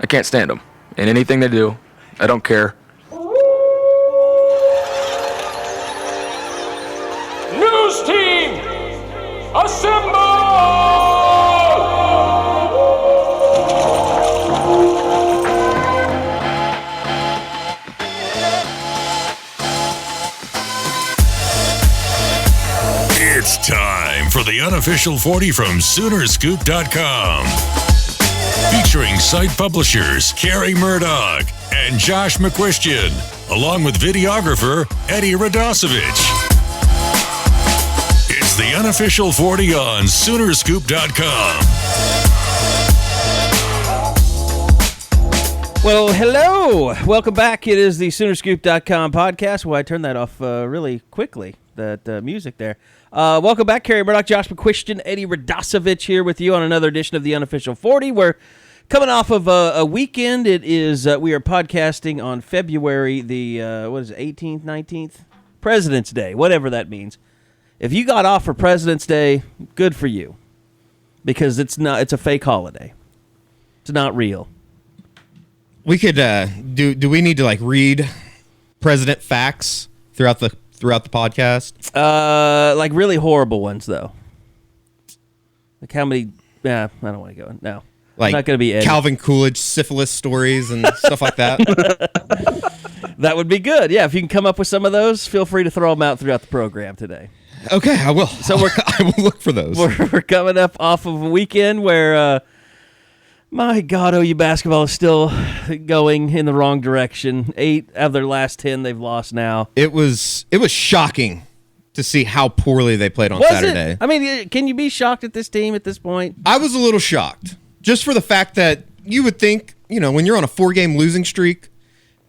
I can't stand them. And anything they do, I don't care. News team, assemble! It's time for the unofficial 40 from Soonerscoop.com. Featuring site publishers Carey Murdoch and Josh McCuistion, along with videographer Eddie Radosevich. It's the unofficial 40 on Soonerscoop.com. Well, hello. Welcome back. It is the Soonerscoop.com podcast. Well, I turned that off really quickly, that music there. Welcome back, Carey Murdoch, Josh McCuistion, Eddie Radosevich here with you on another edition of the Unofficial 40. We're coming off of a weekend. It is we are podcasting on February the 18th, 19th, President's Day, whatever that means. If you got off for President's Day, good for you, because it's a fake holiday. It's not real. We could do we need to read president facts throughout the podcast? Like really horrible ones though. Like how many? I don't want to go. No, like not going to be Eddie. Calvin Coolidge syphilis stories and stuff like that. That would be good. Yeah, if you can come up with some of those, feel free to throw them out throughout the program today. Okay, I will. So I will look for those. We're coming up off of a weekend where, my God, OU basketball is still going in the wrong direction. 8 out of their last 10 they've lost now. It was shocking to see how poorly they played on Saturday. I mean, can you be shocked at this team at this point? I was a little shocked, just for the fact that you would think, when you're on a 4-game losing streak,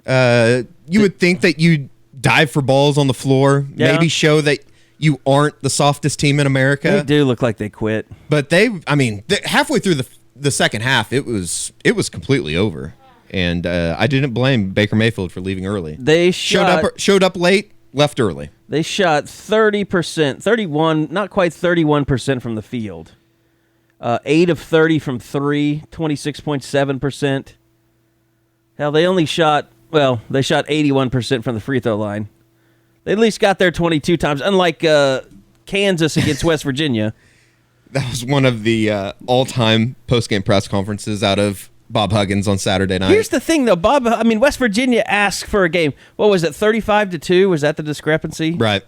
you would think that you'd dive for balls on the floor, maybe show that you aren't the softest team in America. They do look like they quit. But halfway through the second half, it was completely over. And I didn't blame Baker Mayfield for leaving early. They showed up late, left early. They shot 30%, 31, not quite 31% from the field. 8 of 30 from 3, 26.7%. Hell, they only shot 81% from the free throw line. They at least got there 22 times, unlike Kansas against West Virginia. That was one of the all-time post-game press conferences out of Bob Huggins on Saturday night. Here's the thing, though, West Virginia asked for a game. What was it, 35-2? Was that the discrepancy? Right.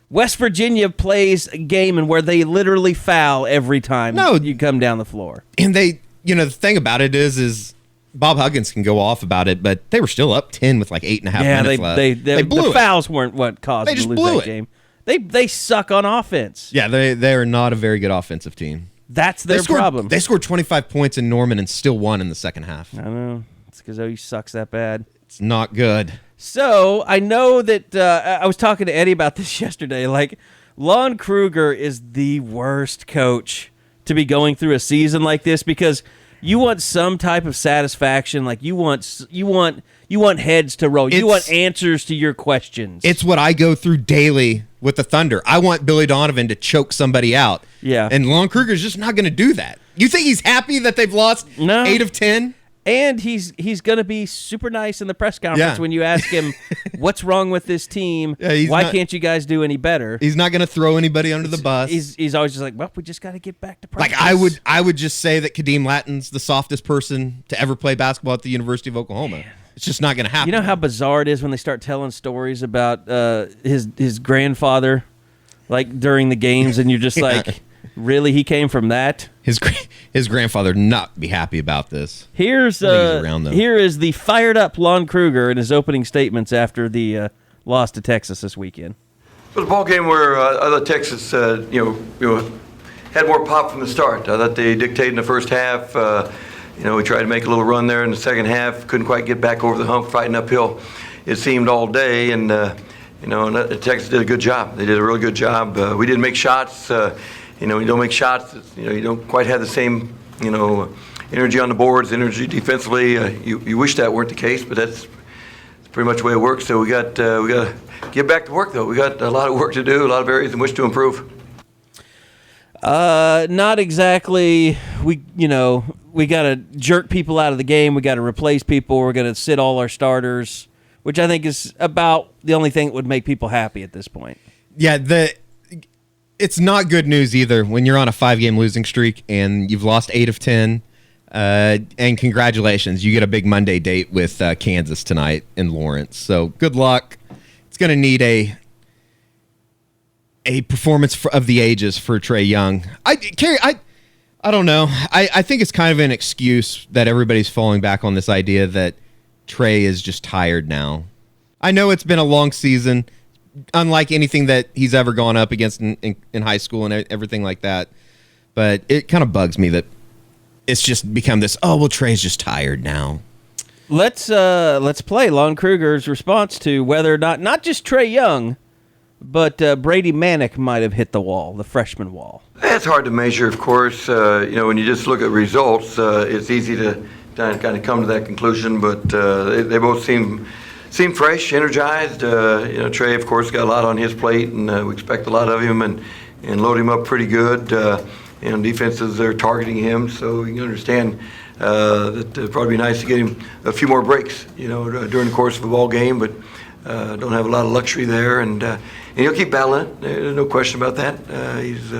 West Virginia plays a game and where they literally foul every time you come down the floor. And they, the thing about it is Bob Huggins can go off about it, but they were still up 10 with 8.5 minutes left. They blew the it. Fouls weren't what caused them to lose that game. They suck on offense. Yeah, they are not a very good offensive team. That's their problem. They scored 25 points in Norman and still won in the second half. I know. It's because OU sucks that bad. It's not good. So I know that I was talking to Eddie about this yesterday. Lon Kruger is the worst coach to be going through a season like this because you want some type of satisfaction. You want heads to roll. You want answers to your questions. It's what I go through daily with the Thunder. I want Billy Donovan to choke somebody out. Yeah. And Lon Kruger's just not going to do that. You think he's happy that they've lost 8 of 10? And he's going to be super nice in the press conference when you ask him, what's wrong with this team? Why can't you guys do any better? He's not going to throw anybody under the bus. He's always just well, we just got to get back to practice. I would just say that Kadeem Lattin's the softest person to ever play basketball at the University of Oklahoma. Man. It's just not going to happen. You know how bizarre it is when they start telling stories about his grandfather, during the games, and you're just really, he came from that? His grandfather not be happy about this. Here is the fired up Lon Kruger in his opening statements after the loss to Texas this weekend. It was a ball game where I thought Texas, had more pop from the start. I thought they dictated in the first half. We tried to make a little run there in the second half. Couldn't quite get back over the hump, fighting uphill. It seemed all day, and Texas did a good job. They did a really good job. We didn't make shots. You don't make shots. You don't quite have the same, energy on the boards, energy defensively. You wish that weren't the case, but that's pretty much the way it works. So we got to get back to work, though. We got a lot of work to do, a lot of areas in which to improve. Not exactly. We got to jerk people out of the game. We got to replace people. We're going to sit all our starters, which I think is about the only thing that would make people happy at this point. Yeah, it's not good news either when you're on a 5-game losing streak and you've lost 8 of 10. And congratulations, you get a big Monday date with Kansas tonight in Lawrence. So good luck. It's going to need a performance of the ages for Trae Young. Carey, I don't know. I think it's kind of an excuse that everybody's falling back on this idea that Trae is just tired now. I know it's been a long season, unlike anything that he's ever gone up against in high school and everything like that. But it kind of bugs me that it's just become this, Trae's just tired now. Let's play Lon Kruger's response to whether or not just Trae Young, but Brady Manick might have hit the wall, the freshman wall. That's hard to measure, of course. When you just look at results, it's easy to kind of come to that conclusion. But they both seem fresh, energized. Trae, of course, got a lot on his plate, and we expect a lot of him and load him up pretty good. Defenses are targeting him, so you can understand that it'd probably be nice to get him a few more breaks, during the course of a ball game. But don't have a lot of luxury there, and he'll keep battling it. There's no question about that. He's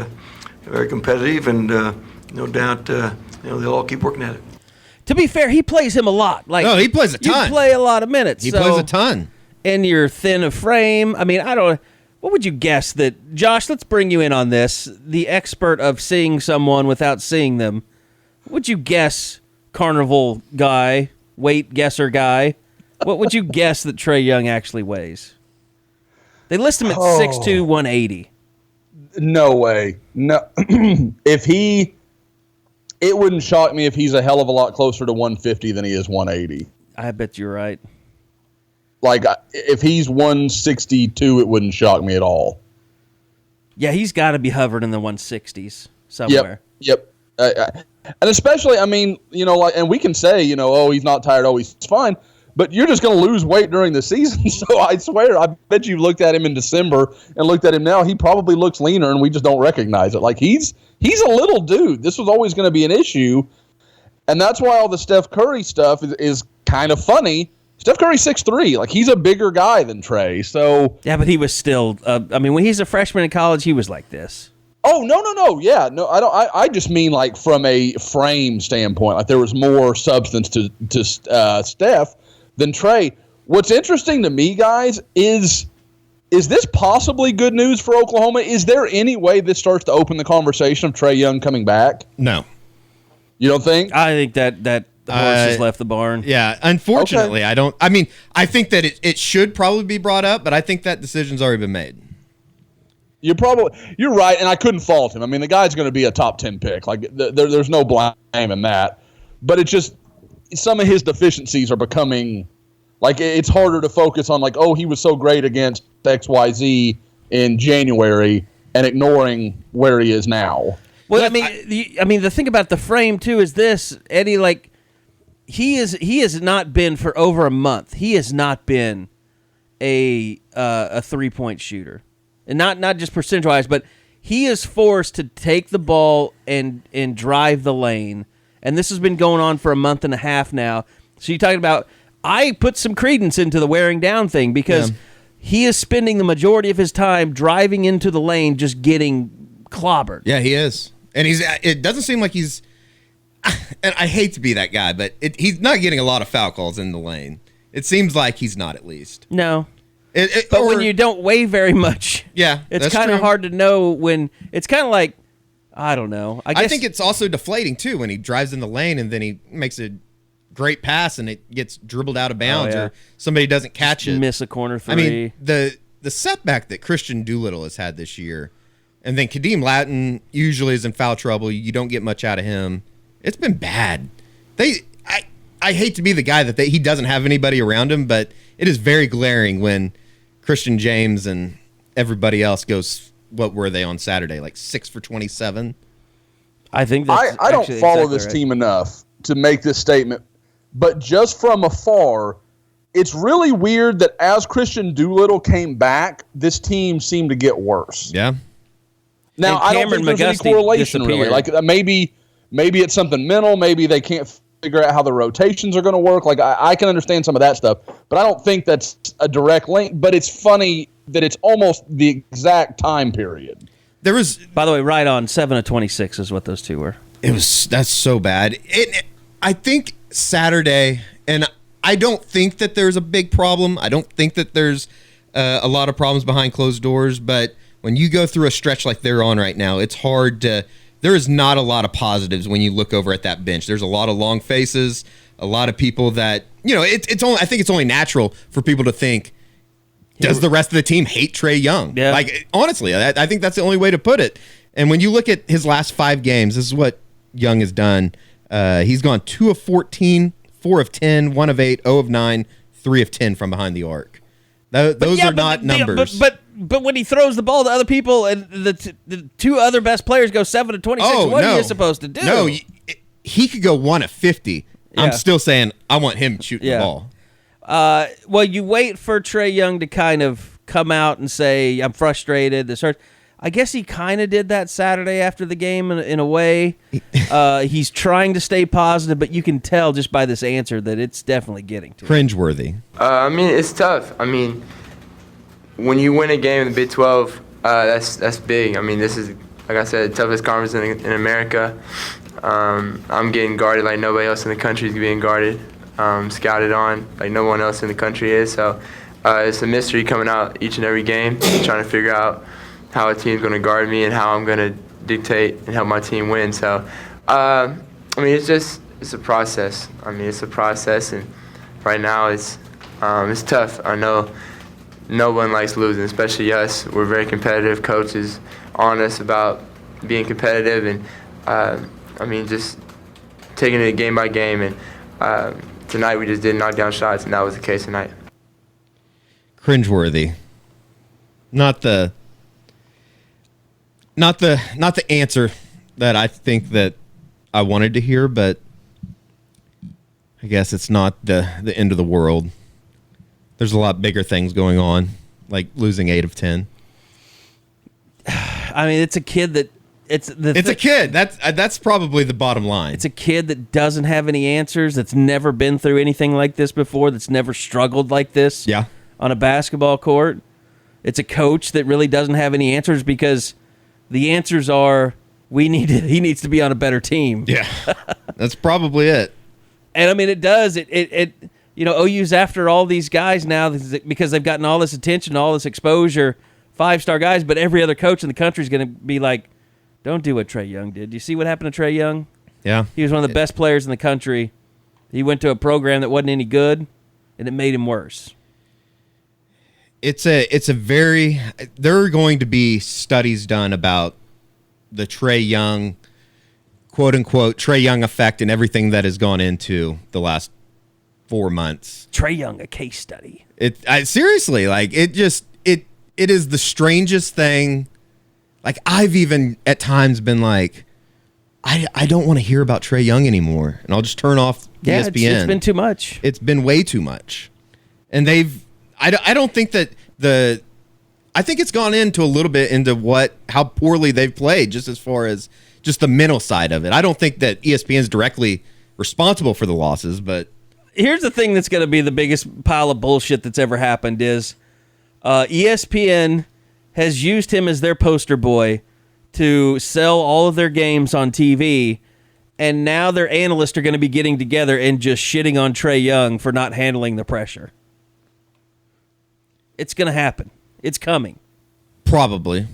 very competitive, and no doubt, they'll all keep working at it. To be fair, he plays him a lot. He plays a ton. You play a lot of minutes. He plays a ton. And you're thin of frame. I mean, what would you guess that, Josh, let's bring you in on this, the expert of seeing someone without seeing them. Would you guess, carnival guy, weight guesser guy, what would you guess that Trae Young actually weighs? They list him at 6'2", 180. No way. No. It wouldn't shock me if he's a hell of a lot closer to 150 than he is 180. I bet you're right. Like, if he's 162, it wouldn't shock me at all. Yeah, he's got to be hovering in the 160s somewhere. Yep. And especially, I mean, and we can say, he's not tired, he's fine. But you're just going to lose weight during the season. So I swear, I bet you looked at him in December and looked at him now. He probably looks leaner, and we just don't recognize it. Like, he's a little dude. This was always going to be an issue. And that's why all the Steph Curry stuff is kind of funny. Steph Curry's 6'3". Like, he's a bigger guy than Trae. So yeah, but he was still. When he's a freshman in college, he was like this. Oh, no. Yeah, no, I don't. I just mean like from a frame standpoint. Like, there was more substance to Steph than Trae. What's interesting to me, guys, is this possibly good news for Oklahoma? Is there any way this starts to open the conversation of Trae Young coming back? No. You don't think? I think that the horse has left the barn. Yeah, unfortunately, okay. I don't. I mean, I think that it should probably be brought up, but I think that decision's already been made. You're right, and I couldn't fault him. I mean, the guy's going to be a top 10 pick. Like, there's no blame in that. But it's just some of his deficiencies are becoming like it's harder to focus on. Like, he was so great against XYZ in January, and ignoring where he is now. Well, the thing about the frame too is this, Eddie. Like, he has not been for over a month. He has not been a 3-point shooter, and not just percentage wise, but he is forced to take the ball and drive the lane. And this has been going on for a month and a half now. So you're talking about, I put some credence into the wearing down thing because he is spending the majority of his time driving into the lane, just getting clobbered. Yeah, he is. And it doesn't seem like he's, and I hate to be that guy, but he's not getting a lot of foul calls in the lane. It seems like he's not, at least. No. But when you don't weigh very much, it's kind of hard to know when, it's kind of like, I don't know. I think it's also deflating, too, when he drives in the lane and then he makes a great pass and it gets dribbled out of bounds or somebody doesn't catch it. Miss a corner three. I mean, the setback that Christian Doolittle has had this year, and then Kadeem Lattin usually is in foul trouble. You don't get much out of him. It's been bad. I hate to be the guy that he doesn't have anybody around him, but it is very glaring when Christian James and everybody else goes, what were they on Saturday, like 6 for 27? I think that's I don't follow this team enough to make this statement, but just from afar, it's really weird that as Christian Doolittle came back, this team seemed to get worse. Yeah. Now, And I don't Cameron think there's McGusty any correlation really. disappeared. Like maybe it's something mental. Maybe they can't figure out how the rotations are going to work. Like I can understand some of that stuff, but I don't think that's a direct link. But it's funny that it's almost the exact time period. There was, By the way, right on 7 of 26 is what those two were. that's so bad. I think Saturday, and I don't think that there's a big problem. I don't think that there's a lot of problems behind closed doors, but when you go through a stretch like they're on right now, it's hard to. There is not a lot of positives when you look over at that bench. There's a lot of long faces, a lot of people that it's only. I think it's only natural for people to think, does the rest of the team hate Trae Young? Yeah. Like honestly, I think that's the only way to put it. And when you look at his last 5 games, this is what Young has done. He's gone 2 of 14, 4 of 10, 1 of 8, 0 of 9, 3 of 10 from behind the arc. Those are not numbers. But when he throws the ball to other people and the two other best players go 7 of 26, what are you supposed to do? No, he could go 1 of 50. Yeah. I'm still saying I want him shooting the ball. Well, you wait for Trae Young to kind of come out and say, I'm frustrated. I guess he kind of did that Saturday after the game in a way. He's trying to stay positive, but you can tell just by this answer that it's definitely getting to him. Cringeworthy. I mean, it's tough. I mean, when you win a game in the Big 12, that's big. I mean, this is, like I said, the toughest conference in America. I'm getting guarded like nobody else in the country is being guarded, scouted on like no one else in the country is. So it's a mystery coming out each and every game, trying to figure out how a team's going to guard me and how I'm going to dictate and help my team win. So, I mean, it's a process. I mean, it's a process, and right now it's tough. I know no one likes losing, especially us. We're very competitive. Coach is on us about being competitive, and I mean, just taking it game by game. And tonight we just didn't knock down shots, and that was the case tonight. Cringeworthy. Not the answer that I think that I wanted to hear, but I guess it's not the end of the world. There's a lot bigger things going on, like losing 8 of 10. I mean, it's a kid that it's a kid. That's probably the bottom line. It's a kid that doesn't have any answers, that's never been through anything like this before, that's never struggled like this on a basketball court. It's a coach that really doesn't have any answers because the answers are he needs to be on a better team. Yeah, that's probably it. And I mean, it does. OU's after all these guys now because they've gotten all this attention, all this exposure, 5-star guys. But every other coach in the country is going to be like, "Don't do what Trae Young did." Do you see what happened to Trae Young? Yeah, he was one of the best players in the country. He went to a program that wasn't any good, and it made him worse. There are going to be studies done about the Trae Young, quote unquote, Trae Young effect and everything that has gone into the last 4 months. Trae Young, a case study. Seriously, like it is the strangest thing. Like I've even at times been like, I don't want to hear about Trae Young anymore, and I'll just turn off ESPN. It's been too much. It's been way too much, and I don't think that I think it's gone into a little bit into how poorly they've played, just as far as just the mental side of it. I don't think that ESPN is directly responsible for the losses, but here's the thing that's going to be the biggest pile of bullshit that's ever happened is ESPN has used him as their poster boy to sell all of their games on TV, and now their analysts are going to be getting together and just shitting on Trae Young for not handling the pressure. It's going to happen. It's coming. Probably.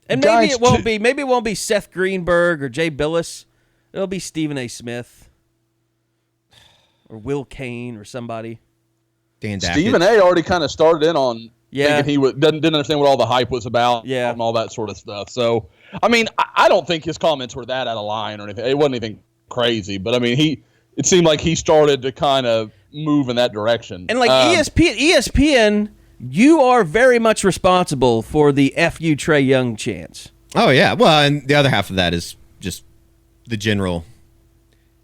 And maybe it won't be Seth Greenberg or Jay Billis. It'll be Stephen A. Smith or Will Kane or somebody. Dan Dackett. Stephen A. already kind of started in on thinking he didn't understand what all the hype was about and all that sort of stuff. So, I mean, I don't think his comments were that out of line or anything. It wasn't anything crazy, but I mean, it seemed like he started to kind of move in that direction. And like ESPN, you are very much responsible for the FU Trae Young chants. Oh yeah, well, and the other half of that is just the general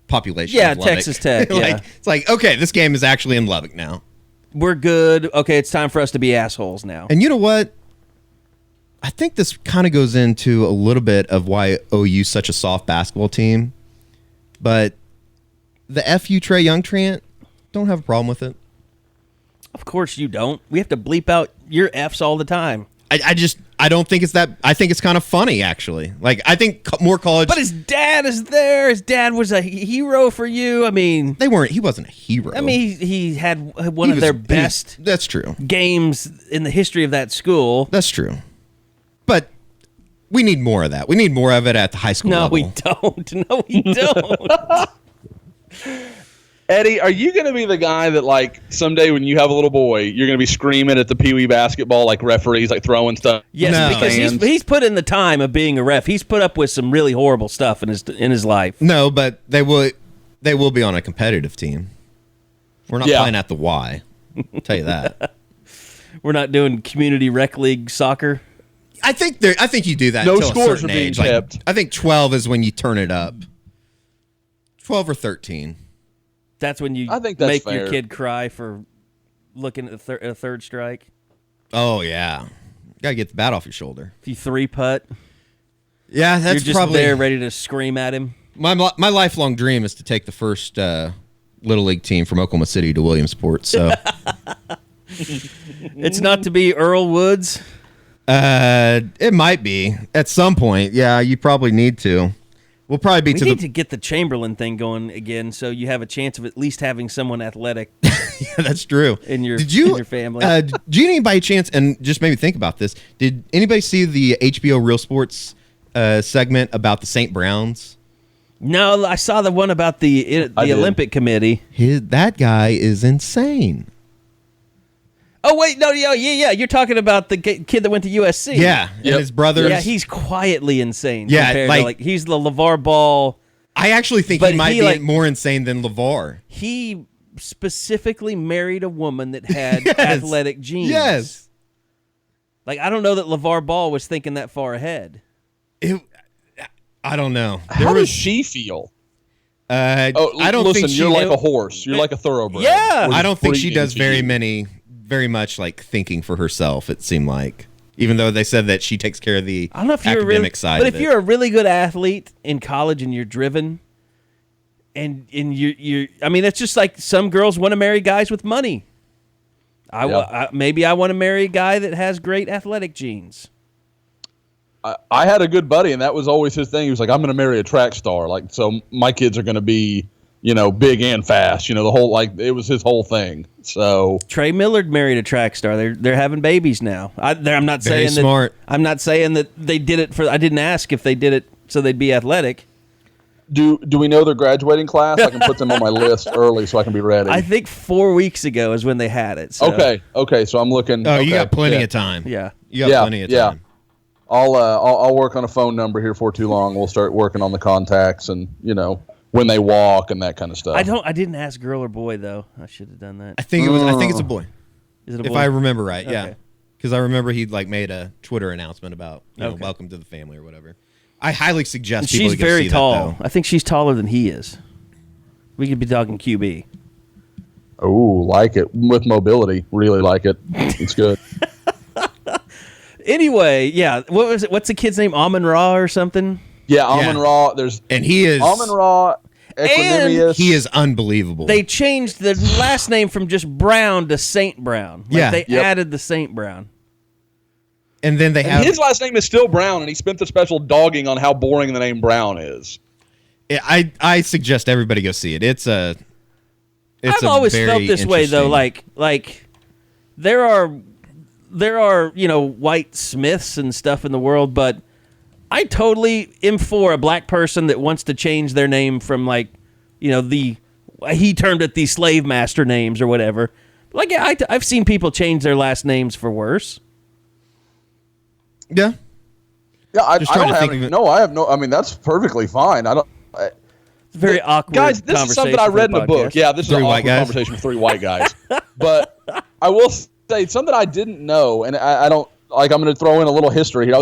population. Yeah, of Lubbock. Texas Tech. It's like okay, this game is actually in Lubbock now. we're good. Okay, it's time for us to be assholes now. And you know what? I think this kind of goes into a little bit of why OU's such a soft basketball team. But the FU Trae Young chant, don't have a problem with it. Of course you don't. We have to bleep out your Fs all the time. I don't think it's that. I think it's kind of funny, actually. Like, I think more college. But his dad is there. His dad was a hero for you. I mean, He wasn't a hero. I mean, he had one of their best. That's true. Games in the history of that school. That's true. But we need more of that. We need more of it at the high school level. We don't. No, we don't. Eddie, are you going to be the guy that, like, someday when you have a little boy, you're going to be screaming at the Pee Wee basketball, like referees, like throwing stuff? Yes, No. because he's put in the time of being a ref. He's put up with some really horrible stuff in his life. No, but they will be on a competitive team. We're not playing at the Y. I'll tell you that. We're not doing community rec league soccer. I think you do that. No until a scores certain are being age. kept. I think 12 is when you turn it up. 12 or 13. That's when you I think that's make fair. your kid cry for looking at a third strike. Oh yeah, gotta get the bat off your shoulder. If you 3-putt, Yeah, that's you're just probably there ready to scream at him. my lifelong dream is to take the first little league team from Oklahoma City to Williamsport. So It's not to be Earl Woods. it might be at some point. Yeah, you probably need to. We'll probably be We to need the. to get the Chamberlain thing going again, so you have a chance of at least having someone athletic Yeah, that's true. in your in your family. Did you by chance, and just made me think about this? Did anybody see the HBO Real Sports segment about the St. Browns? No, I saw the one about the Olympic Committee. That guy is insane. Oh wait, no, yeah. You're talking about the kid that went to USC. Yeah, and his brothers. Yeah, he's quietly insane. Yeah, compared to, he's the LeVar Ball. I actually think But he might he, be like- more insane than LeVar. He specifically married a woman that had athletic genes. Yes. Like, I don't know that LeVar Ball was thinking that far ahead. I don't know. How does she feel? I don't listen, think she. you're like a horse. You're like a thoroughbred. Yeah. We're I don't think she breeding does to you. very much like thinking for herself. It seemed like, even though they said that she takes care of the I don't know if you're academic really, side. but of if it. you're a really good athlete in college and you're driven, and you, I mean, it's just like some girls want to marry guys with money. Maybe I want to marry a guy that has great athletic genes. I had a good buddy, and that was always his thing. He was like, "I'm going to marry a track star. Like, so my kids are going to be, big and fast. The whole it was his whole thing." So Trey Millard married a track star. They're having babies now. I'm not Very saying smart. that. I'm not saying that they did it for. I didn't ask if they did it so they'd be athletic. do we know their graduating class? I can put them on my list early so I can be ready. I think 4 weeks ago is when they had it. So. Okay. So I'm looking. Oh, okay, you got plenty yeah. of time. Yeah. You got plenty of time. I'll work on a phone number here for too long. We'll start working on the contacts and when they walk and that kind of stuff. I didn't ask girl or boy though. I should have done that. I think it's a boy. Is it a boy? If I remember right, yeah. Okay. Because I remember he made a Twitter announcement about Okay. welcome to the family or whatever. I highly suggest She's people to go very see tall. that, though. I think she's taller than he is. We could be talking QB. Oh, like it with mobility. Really like it. It's good. Anyway, yeah. What was it? What's the kid's name? Amon Ra or something? Yeah, Amon Ra. There's And he is Amon Ra. Equanimous. he is unbelievable. They changed the last name from just Brown to Saint Brown. They added the Saint Brown. and then they have His last name is still Brown, and he spent the special dogging on how boring the name Brown is. I suggest everybody go see it. I've I've always felt this way though. Like there are white Smiths and stuff in the world, but I totally am for a black person that wants to change their name from he termed it the slave master names or whatever. Like I've seen people change their last names for worse. Yeah. Yeah, I Just trying don't to have think of it. no. I have no. I mean, that's perfectly fine. I don't. It's very awkward. Guys, this is something I conversation read in for a the book. podcast. Yeah, this is Three an white awkward guys? conversation with three white guys. But I will say something I didn't know, and I don't like. I'm going to throw in a little history here.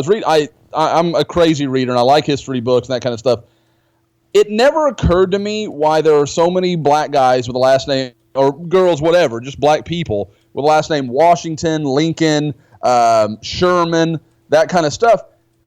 I'm a crazy reader, and I like history books and that kind of stuff. It never occurred to me why there are so many black guys with a last name or girls, whatever, just black people with the last name Washington, Lincoln, Sherman, that kind of stuff.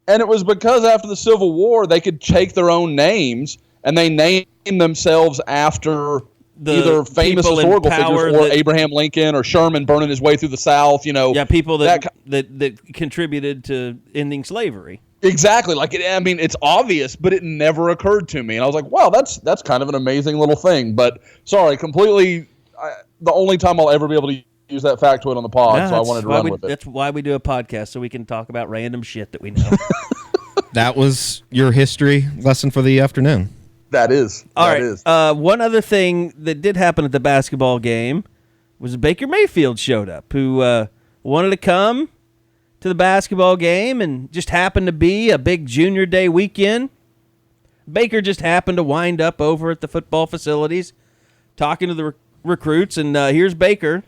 And it was because after the Civil War, they could take their own names and they named themselves after either famous historical figures or Abraham Lincoln or Sherman burning his way through the South. Yeah, people that contributed to ending slavery. Exactly. It's obvious, but it never occurred to me. And I was like, wow, that's kind of an amazing little thing. But sorry, completely the only time I'll ever be able to use that factoid on the pod, so I wanted to run with it. That's why we do a podcast, so we can talk about random shit that we know. That was your history lesson for the afternoon. That is. All right. One other thing that did happen at the basketball game was Baker Mayfield showed up, who wanted to come to the basketball game and just happened to be a big junior day weekend. Baker just happened to wind up over at the football facilities talking to the recruits, and here's Baker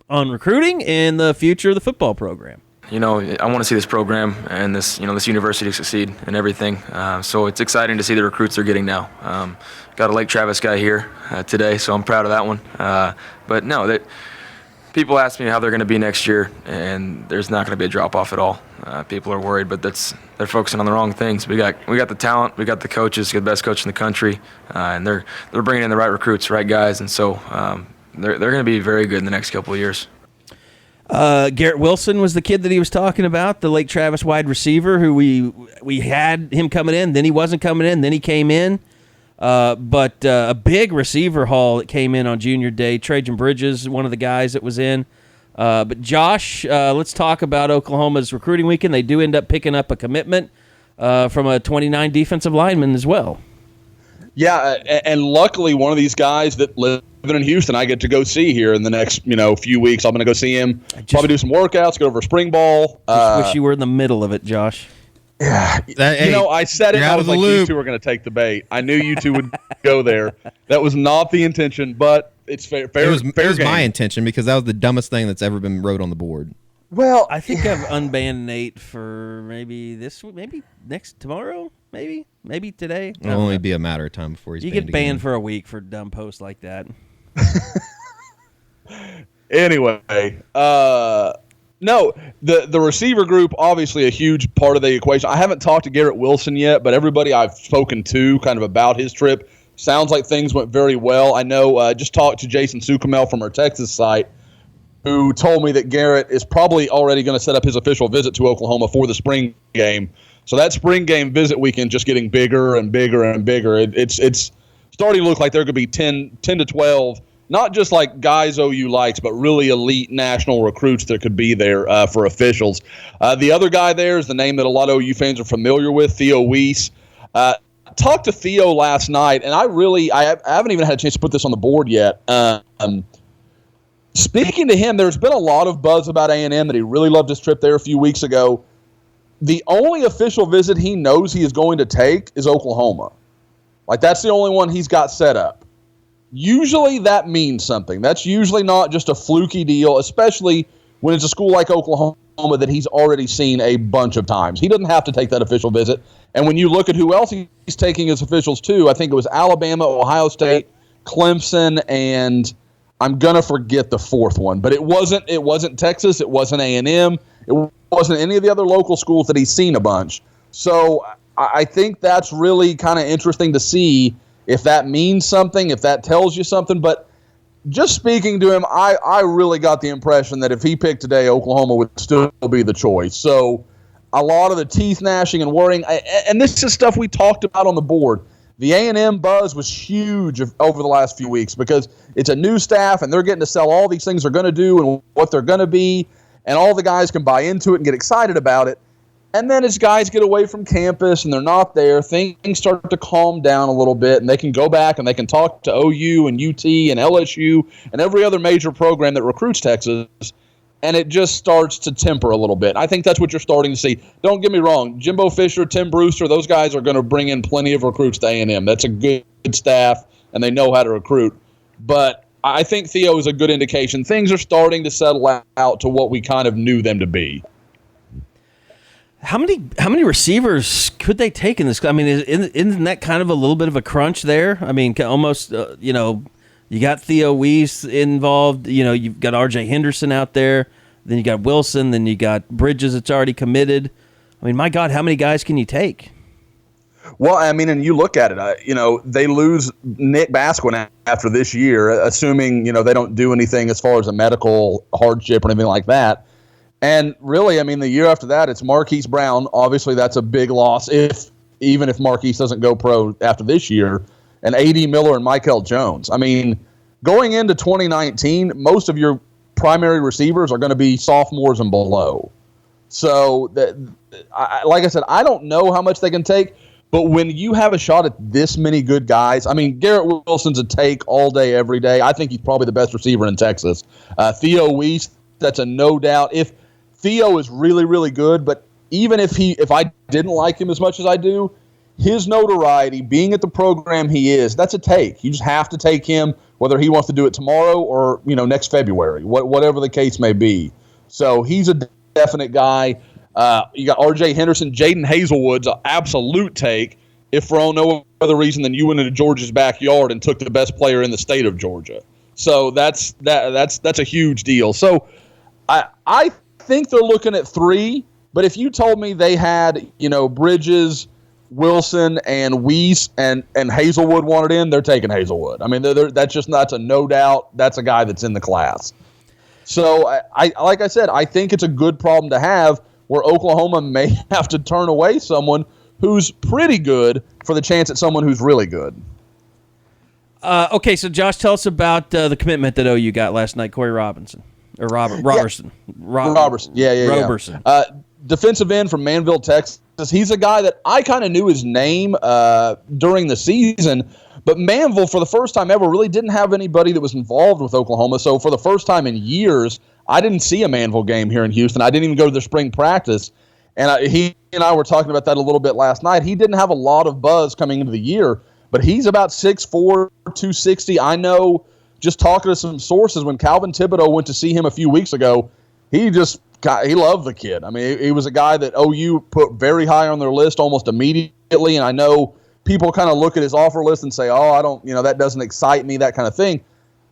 on recruiting and the future of the football program. I want to see this program and this university succeed and everything. So it's exciting to see the recruits they're getting now. Got a Lake Travis guy here today, so I'm proud of that one. But no, people ask me how they're going to be next year, and there's not going to be a drop-off at all. People are worried, but they're focusing on the wrong things. We got the talent, we got the coaches, we got the best coach in the country, and they're bringing in the right recruits, right guys, and so they're going to be very good in the next couple of years. Garrett Wilson was the kid that he was talking about, the Lake Travis wide receiver, who we had him coming in, then he wasn't coming in, then he came in. But a big receiver haul that came in on junior day. Trajan Bridges, one of the guys that was in. But Josh, let's talk about Oklahoma's recruiting weekend. They do end up picking up a commitment from a 29 defensive lineman as well. Yeah, and luckily one of these guys that live in Houston I get to go see here in the next few weeks. I'm going to go see him, probably do some workouts, go over a spring ball. Wish you were in the middle of it, Josh. Yeah, I said it. I was like, you two are going to take the bait. I knew you two would go there. That was not the intention, but it's fair. It was my intention because that was the dumbest thing that's ever been wrote on the board. Well, I think I've unbanned Nate for maybe this week, maybe tomorrow, maybe today. It'll only be a matter of time before he's you banned get banned again. for a week for dumb posts like that. Anyway, no, the receiver group, obviously a huge part of the equation. I haven't talked to Garrett Wilson yet, but everybody I've spoken to kind of about his trip sounds like things went very well. I know just talked to Jason Sukamel from our Texas site, who told me that Garrett is probably already going to set up his official visit to Oklahoma for the spring game. So that spring game visit weekend just getting bigger and bigger and bigger. It's starting to look like there could be 10 to 12, not just like guys OU likes, but really elite national recruits that could be there for officials. The other guy there is the name that a lot of OU fans are familiar with, Theo Weiss. Talked to Theo last night, and I haven't even had a chance to put this on the board yet. Speaking to him, there's been a lot of buzz about A&M that he really loved his trip there a few weeks ago. The only official visit he knows he is going to take is Oklahoma. Like, that's the only one he's got set up. Usually that means something. That's usually not just a fluky deal, especially when it's a school like Oklahoma that he's already seen a bunch of times. He doesn't have to take that official visit. And when you look at who else he's taking as officials to, I think it was Alabama, Ohio State, Clemson, and I'm going to forget the fourth one. But it wasn't Texas. It wasn't A&M. It wasn't any of the other local schools that he's seen a bunch. So I think that's really kind of interesting to see if that means something, if that tells you something. But just speaking to him, I really got the impression that if he picked today, Oklahoma would still be the choice. So a lot of the teeth gnashing and worrying, and this is stuff we talked about on the board. The A&M buzz was huge over the last few weeks because it's a new staff and they're getting to sell all these things they're going to do and what they're going to be, and all the guys can buy into it and get excited about it. And then as guys get away from campus and they're not there, things start to calm down a little bit, and they can go back and they can talk to OU and UT and LSU and every other major program that recruits Texas, and it just starts to temper a little bit. I think that's what you're starting to see. Don't get me wrong. Jimbo Fisher, Tim Brewster, those guys are going to bring in plenty of recruits to A&M. That's a good staff, and they know how to recruit. But I think Theo is a good indication. Things are starting to settle out to what we kind of knew them to be. How many receivers could they take in this? I mean, isn't that kind of a little bit of a crunch there? I mean, almost, You got Theo Weiss involved. You know, you've got R.J. Henderson out there. Then you got Wilson. Then you got Bridges that's already committed. I mean, my God, how many guys can you take? Well, I mean, and you look at it, they lose Nick Basquin after this year, assuming, they don't do anything as far as a medical hardship or anything like that. And really, I mean, the year after that, it's Marquise Brown. Obviously, that's a big loss, even if Marquise doesn't go pro after this year. And A.D. Miller and Michael Jones. I mean, going into 2019, most of your primary receivers are going to be sophomores and below. So, like I said, I don't know how much they can take. But when you have a shot at this many good guys, I mean, Garrett Wilson's a take all day, every day. I think he's probably the best receiver in Texas. Theo Weiss, that's a no doubt. If Theo is really, really good, but even if I didn't like him as much as I do, his notoriety, being at the program he is, that's a take. You just have to take him, whether he wants to do it tomorrow or next February, whatever the case may be. So he's a definite guy. You got R.J. Henderson, Jaden Hazelwood's an absolute take. If for no other reason than you went into Georgia's backyard and took the best player in the state of Georgia, so that's a huge deal. So I think they're looking at 3. But if you told me they had Bridges, Wilson, and Weiss and Hazelwood wanted in, they're taking Hazelwood. I mean, that's a no doubt. That's a guy that's in the class. So I like I said, I think it's a good problem to have, where Oklahoma may have to turn away someone who's pretty good for the chance at someone who's really good. Okay, so Josh, tell us about the commitment that OU got last night, Kori Robinson. Or Roberson. Roberson. Yeah. Roberson. Defensive end from Manville, Texas. He's a guy that I kind of knew his name during the season, but Manville, for the first time ever, really didn't have anybody that was involved with Oklahoma. So for the first time in years, I didn't see a Manville game here in Houston. I didn't even go to their spring practice. And he and I were talking about that a little bit last night. He didn't have a lot of buzz coming into the year, but he's about 6'4", 260. I know, just talking to some sources, when Calvin Thibodeau went to see him a few weeks ago, he loved the kid. I mean, he was a guy that OU put very high on their list almost immediately. And I know people kind of look at his offer list and say, I don't, that doesn't excite me, that kind of thing.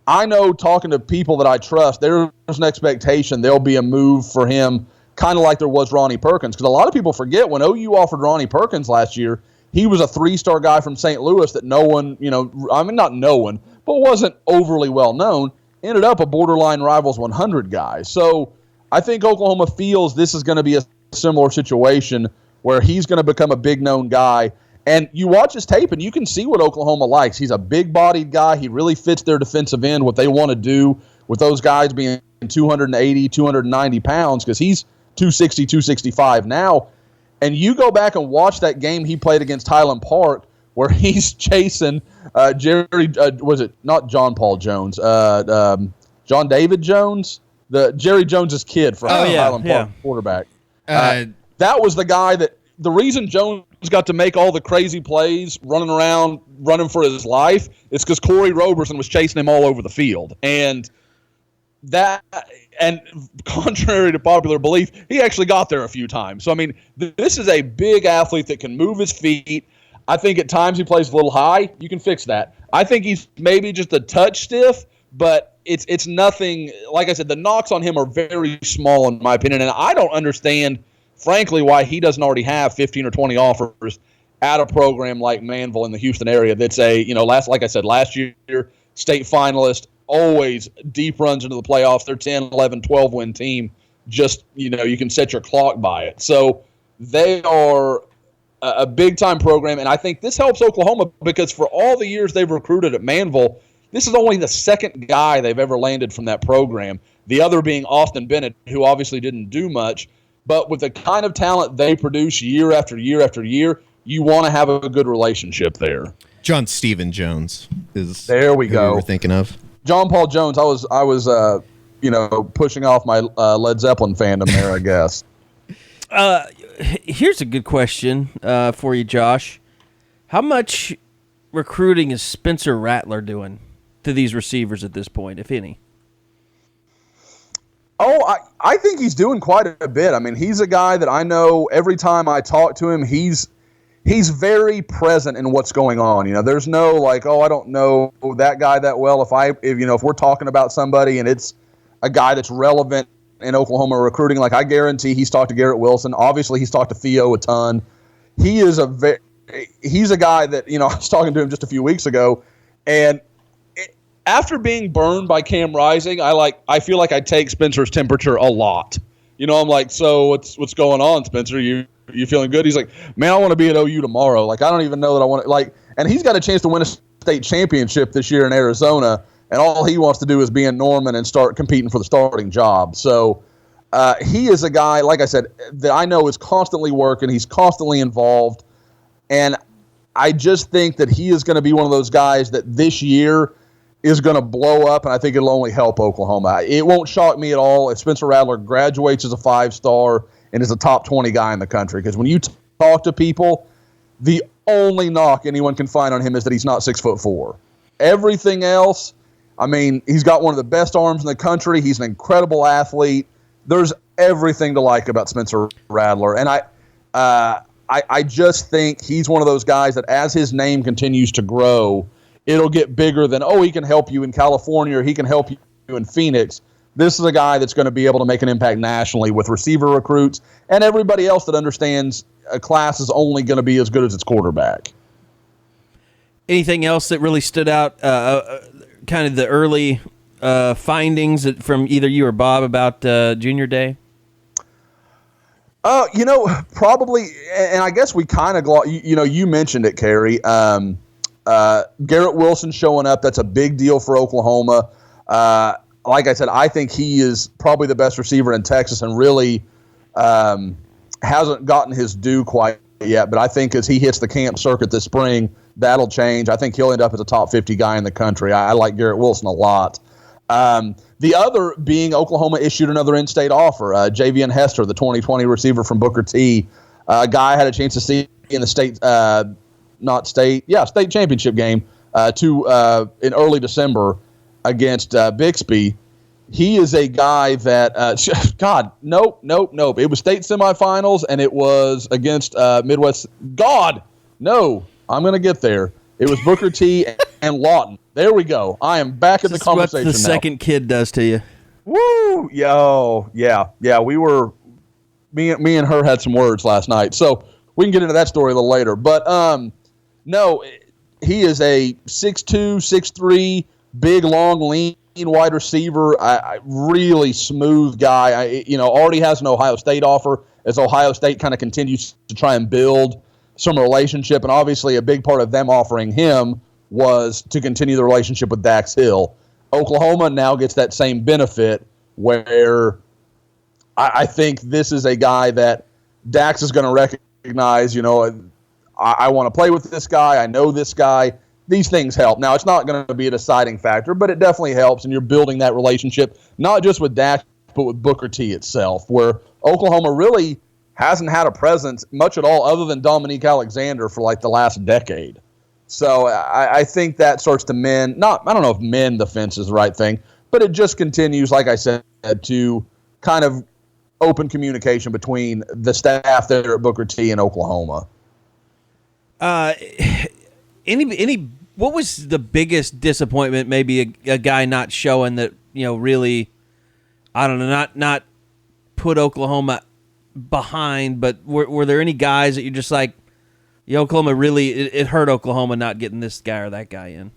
I know, talking to people that I trust, there's an expectation there'll be a move for him, kind of like there was Ronnie Perkins. Because a lot of people forget, when OU offered Ronnie Perkins last year, he was a 3-star guy from St. Louis that no one, not no one, but wasn't overly well known, ended up a borderline Rivals 100 guy. So I think Oklahoma feels this is going to be a similar situation where he's going to become a big-known guy. And you watch his tape, and you can see what Oklahoma likes. He's a big-bodied guy. He really fits their defensive end, what they want to do with those guys being 280, 290 pounds, because he's 260, 265 now. And you go back and watch that game he played against Highland Park, where he's chasing was it not John Paul Jones, John David Jones, the Jerry Jones's kid from Highland Park quarterback. That was the guy that the reason Jones got to make all the crazy plays, running around, running for his life, is because Kori Roberson was chasing him all over the field. And contrary to popular belief, he actually got there a few times. So, I mean, this is a big athlete that can move his feet. I think at times he plays a little high. You can fix that. I think he's maybe just a touch stiff, but it's nothing. Like I said, the knocks on him are very small in my opinion, and I don't understand, frankly, why he doesn't already have 15 or 20 offers at a program like Manville in the Houston area that's last year, state finalist, always deep runs into the playoffs. They're 10, 11, 12-win team. Just, you can set your clock by it. So they are a big-time program, and I think this helps Oklahoma because for all the years they've recruited at Manville, this is only the second guy they've ever landed from that program, the other being Austin Bennett, who obviously didn't do much. But with the kind of talent they produce year after year after year, you want to have a good relationship there. John Stephen Jones is there. We go. We were thinking of John Paul Jones. I was pushing off my Led Zeppelin fandom there, I guess. Here's a good question for you, Josh. How much recruiting is Spencer Rattler doing to these receivers at this point, if any? Oh, I think he's doing quite a bit. I mean, he's a guy that I know every time I talk to him, he's he's very present in what's going on. There's no like, oh, I don't know that guy that well. If we're talking about somebody and it's a guy that's relevant in Oklahoma recruiting, like I guarantee he's talked to Garrett Wilson. Obviously, he's talked to Theo a ton. He's a guy that, I was talking to him just a few weeks ago, and after being burned by Cam Rising, I feel like I take Spencer's temperature a lot. I'm like, so what's going on, Spencer? You feeling good? He's like, man, I want to be at OU tomorrow. Like, I don't even know that I want to, and he's got a chance to win a state championship this year in Arizona, and all he wants to do is be in Norman and start competing for the starting job. So he is a guy, like I said, that I know is constantly working. He's constantly involved, and I just think that he is going to be one of those guys that this year is going to blow up, and I think it'll only help Oklahoma. It won't shock me at all if Spencer Rattler graduates as a 5-star and is a top 20 guy in the country, because when you talk to people, the only knock anyone can find on him is that he's not 6'4". Everything else, I mean, he's got one of the best arms in the country. He's an incredible athlete. There's everything to like about Spencer Rattler, and I just think he's one of those guys that as his name continues to grow, it'll get bigger than, he can help you in California or he can help you in Phoenix. This is a guy that's going to be able to make an impact nationally with receiver recruits and everybody else that understands a class is only going to be as good as its quarterback. Anything else that really stood out, kind of the early findings from either you or Bob about junior day? Probably, and I guess we kind of, you mentioned it, Carey. Garrett Wilson showing up, that's a big deal for Oklahoma. Like I said, I think he is probably the best receiver in Texas and really hasn't gotten his due quite yet. But I think as he hits the camp circuit this spring, that'll change. I think he'll end up as a top 50 guy in the country. I like Garrett Wilson a lot. The other being Oklahoma issued another in-state offer. Javian Hester, the 2020 receiver from Booker T, a guy I had a chance to see in the state championship game in early December against Bixby. He is a guy that, nope. It was state semifinals, and it was against Midwest. I'm going to get there. It was Booker T and Lawton. There we go. I am back in the conversation now. What the second kid does to you. Woo! Yeah. We were, me and her had some words last night. So we can get into that story a little later. But, no, he is a 6'2", 6'3", big, long, lean wide receiver. Really smooth guy. Already has an Ohio State offer as Ohio State kind of continues to try and build some relationship. And obviously a big part of them offering him was to continue the relationship with Dax Hill. Oklahoma now gets that same benefit where I think this is a guy that Dax is going to recognize, I want to play with this guy. I know this guy. These things help. Now, it's not going to be a deciding factor, but it definitely helps, and you're building that relationship, not just with Dax, but with Booker T itself, where Oklahoma really hasn't had a presence much at all other than Dominique Alexander for like the last decade. So I think that starts to mend. I don't know if mend the fence is the right thing, but it just continues, like I said, to kind of open communication between the staff there at Booker T and Oklahoma. What was the biggest disappointment? Maybe a guy not showing that, really, I don't know, not put Oklahoma behind, but were there any guys that you're just like, Oklahoma really, it hurt Oklahoma not getting this guy or that guy in?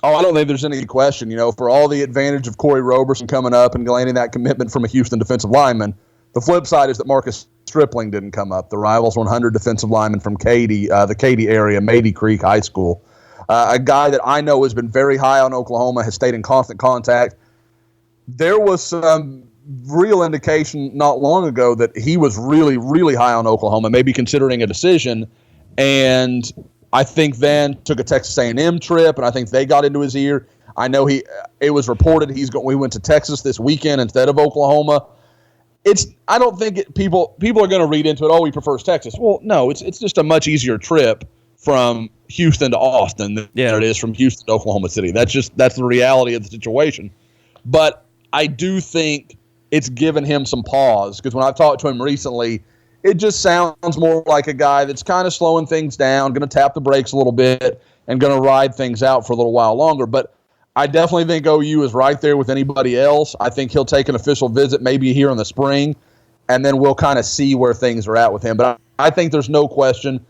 Oh, I don't think there's any question. For all the advantage of Kori Roberson coming up and landing that commitment from a Houston defensive lineman, the flip side is that Marcus Stripling didn't come up. The Rivals 100 defensive lineman from Katy, the Katy area, Mady Creek High School. A guy that I know has been very high on Oklahoma, has stayed in constant contact. There was some real indication not long ago that he was really, really high on Oklahoma, maybe considering a decision. And I think then took a Texas A&M trip, and I think they got into his ear. I know it was reported we went to Texas this weekend instead of Oklahoma. I don't think people are going to read into it, he prefers Texas. Well, no, it's just a much easier trip from Houston to Austin than it is from Houston to Oklahoma City. That's the reality of the situation. But I do think it's given him some pause, because when I've talked to him recently, it just sounds more like a guy that's kind of slowing things down, going to tap the brakes a little bit, and going to ride things out for a little while longer. But I definitely think OU is right there with anybody else. I think he'll take an official visit maybe here in the spring, and then we'll kind of see where things are at with him. But I think there's no question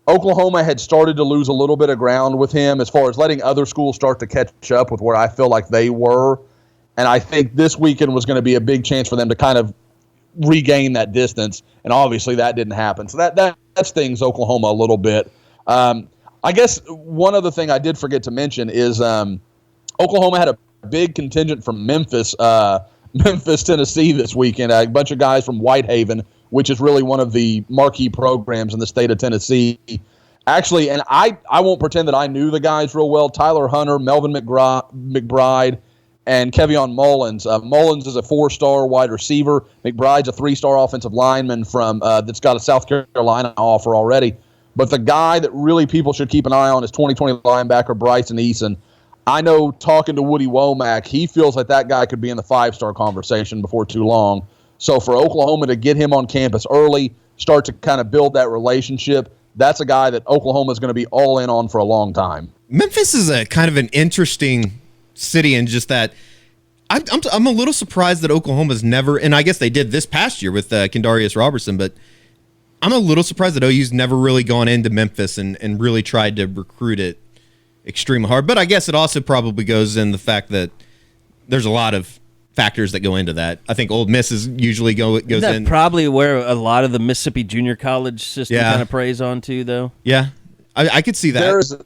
Oklahoma had started to lose a little bit of ground with him as far as letting other schools start to catch up with where I feel like they were. And I think this weekend was going to be a big chance for them to kind of regain that distance, and obviously that didn't happen. So that stings Oklahoma a little bit. I guess one other thing I did forget to mention is Oklahoma had a big contingent from Memphis, Tennessee this weekend. A bunch of guys from Whitehaven, which is really one of the marquee programs in the state of Tennessee. Actually, and I won't pretend that I knew the guys real well. Tyler Hunter, Melvin McBride, and Kevion Mullins. Mullins is a 4-star wide receiver. McBride's a 3-star offensive lineman from that's got a South Carolina offer already. But the guy that really people should keep an eye on is 2020 linebacker Bryson Eason. I know talking to Woody Womack, he feels like that guy could be in the 5-star conversation before too long. So for Oklahoma to get him on campus early, start to kind of build that relationship, that's a guy that Oklahoma is going to be all in on for a long time. Memphis is a kind of an interesting city, and just that I'm a little surprised that Oklahoma's never, and I guess they did this past year with Kendarius Robertson, but I'm a little surprised that OU's never really gone into Memphis and really tried to recruit it extremely hard. But I guess it also probably goes in the fact that there's a lot of factors that go into that. I think Ole Miss is usually goes in. Probably where a lot of the Mississippi junior college system kind of preys on to, though. Yeah, I could see that.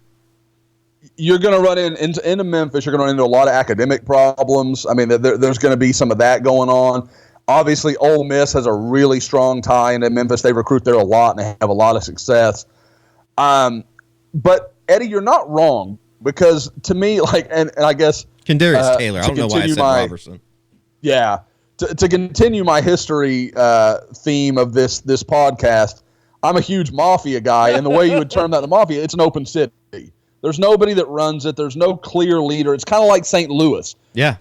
You're going to run into Memphis. You're going to run into a lot of academic problems. I mean, there's going to be some of that going on. Obviously, Ole Miss has a really strong tie into Memphis. They recruit there a lot, and they have a lot of success. But, Eddie, you're not wrong, because to me, and I guess Kendarius Taylor. I don't know why I said Robertson. Yeah. To continue my history theme of this podcast, I'm a huge Mafia guy, and the way you would term that, the Mafia, it's an open city. There's nobody that runs it. There's no clear leader. It's kind of like St. Louis. Yeah.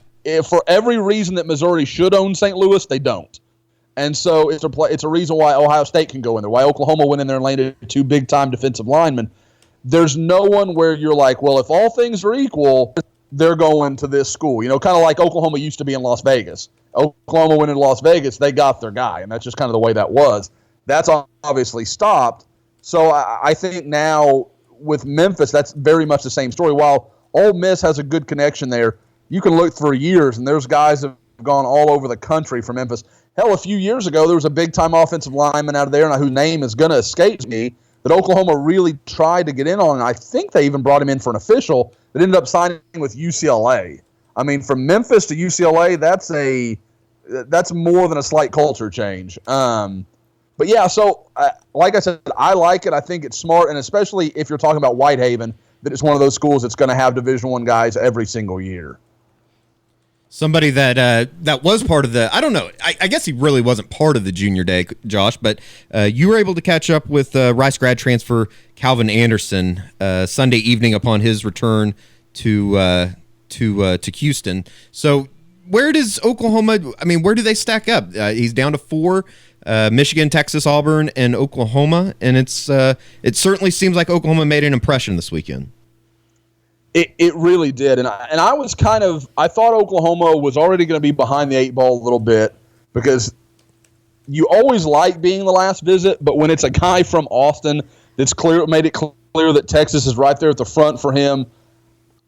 For every reason that Missouri should own St. Louis, they don't. And so it's a reason why Ohio State can go in there, why Oklahoma went in there and landed 2 big-time defensive linemen. There's no one where you're like, well, if all things are equal, they're going to this school. You know, kind of like Oklahoma used to be in Las Vegas. Oklahoma went into Las Vegas, they got their guy, and that's just kind of the way that was. That's obviously stopped. So I think now with Memphis, that's very much the same story. While Ole Miss has a good connection there, you can look for years, and there's guys that have gone all over the country from Memphis. Hell, a few years ago, there was a big-time offensive lineman out of there, whose name is going to escape me, that Oklahoma really tried to get in on, and I think they even brought him in for an official that ended up signing with UCLA. I mean, from Memphis to UCLA, that's more than a slight culture change. But yeah, so like I said, I like it. I think it's smart, and especially if you're talking about Whitehaven, that it's one of those schools that's going to have Division I guys every single year. Somebody that was part of the, I don't know, I guess he really wasn't part of the junior day, Josh, but you were able to catch up with Rice grad transfer Calvin Anderson Sunday evening upon his return to Houston. So where does Oklahoma, I mean, where do they stack up? He's down to 4. Michigan, Texas, Auburn, and Oklahoma, and it certainly seems like Oklahoma made an impression this weekend. It really did, and I was I thought Oklahoma was already going to be behind the 8 ball a little bit, because you always like being the last visit, but when it's a guy from Austin that's made it clear that Texas is right there at the front for him,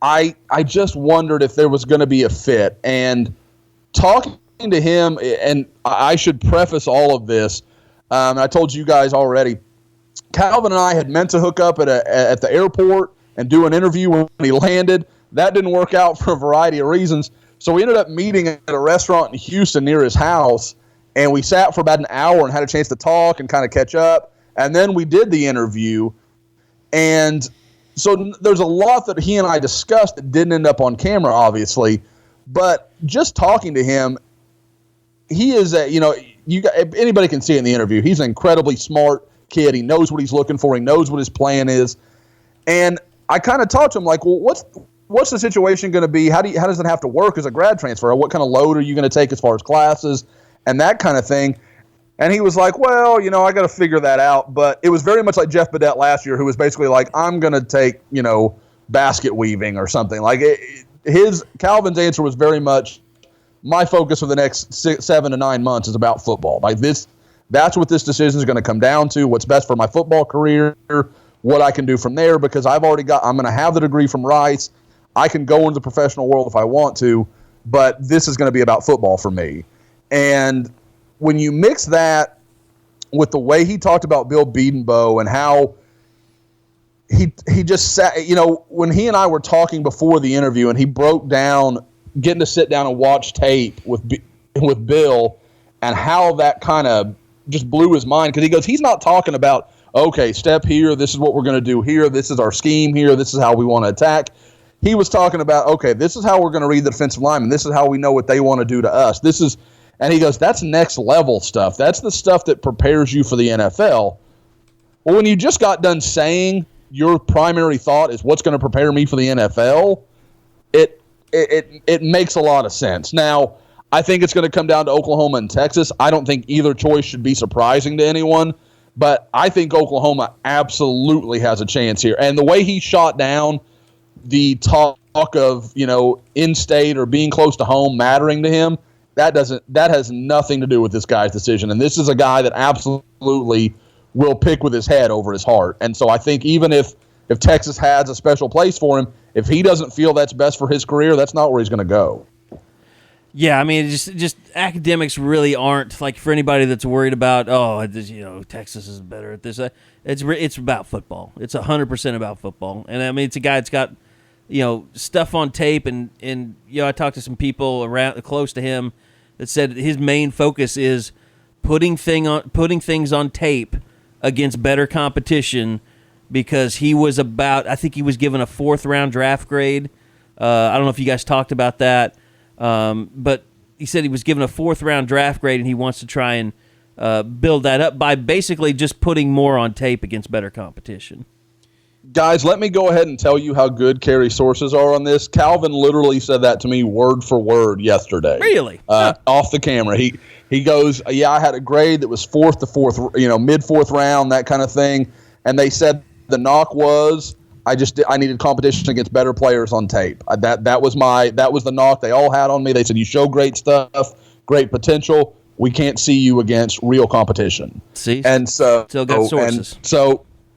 I just wondered if there was going to be a fit. And talking to him, and I should preface all of this, I told you guys already, Calvin and I had meant to hook up at the airport and do an interview when he landed. That didn't work out for a variety of reasons, so we ended up meeting at a restaurant in Houston near his house, and we sat for about an hour and had a chance to talk and kind of catch up, and then we did the interview. And so there's a lot that he and I discussed that didn't end up on camera, obviously, but just talking to him, he is anybody can see it in the interview. He's an incredibly smart kid. He knows what he's looking for. He knows what his plan is. And I kind of talked to him like, well, what's the situation going to be? How does it have to work as a grad transfer? What kind of load are you going to take as far as classes and that kind of thing? And he was like, well, I got to figure that out. But it was very much like Jeff Badette last year, who was basically like, I'm going to take, basket weaving or something. Like Calvin's answer was very much, my focus for the next 7 to 9 months is about football. Like that's what this decision is going to come down to, what's best for my football career, what I can do from there, because I'm going to have the degree from Rice. I can go into the professional world if I want to, but this is going to be about football for me. And when you mix that with the way he talked about Bill Bedenbaugh and how he just sat, when he and I were talking before the interview and he broke down getting to sit down and watch tape with Bill and how that kind of just blew his mind, because he goes, he's not talking about, okay, step here, this is what we're going to do here, this is our scheme here, this is how we want to attack. He was talking about, okay, this is how we're going to read the defensive lineman, this is how we know what they want to do to us. And he goes, that's next level stuff. That's the stuff that prepares you for the NFL. Well, when you just got done saying your primary thought is what's going to prepare me for the NFL, it makes a lot of sense. Now, I think it's going to come down to Oklahoma and Texas. I don't think either choice should be surprising to anyone, but I think Oklahoma absolutely has a chance here. And the way he shot down the talk of, in-state or being close to home mattering to him, that has nothing to do with this guy's decision. And this is a guy that absolutely will pick with his head over his heart. And so I think even if Texas has a special place for him, if he doesn't feel that's best for his career, that's not where he's going to go. Yeah, I mean, just academics really aren't, like, for anybody that's worried about, Texas is better at this. It's about football. It's 100% about football. And, I mean, it's a guy that's got, stuff on tape. And I talked to some people around close to him that said his main focus is putting things on tape against better competition, because he was I think he was given a 4th-round draft grade. I don't know if you guys talked about that. But he said he was given a 4th-round draft grade, and he wants to try and build that up by basically just putting more on tape against better competition. Guys, let me go ahead and tell you how good Carey's sources are on this. Calvin literally said that to me word for word yesterday. Really? Off the camera. He goes, yeah, I had a grade that was 4th to 4th, mid-4th round, that kind of thing. And they said the knock was, I needed competition against better players on tape. That was the knock they all had on me. They said, you show great stuff, great potential. We can't see you against real competition. See? And so, still got sources.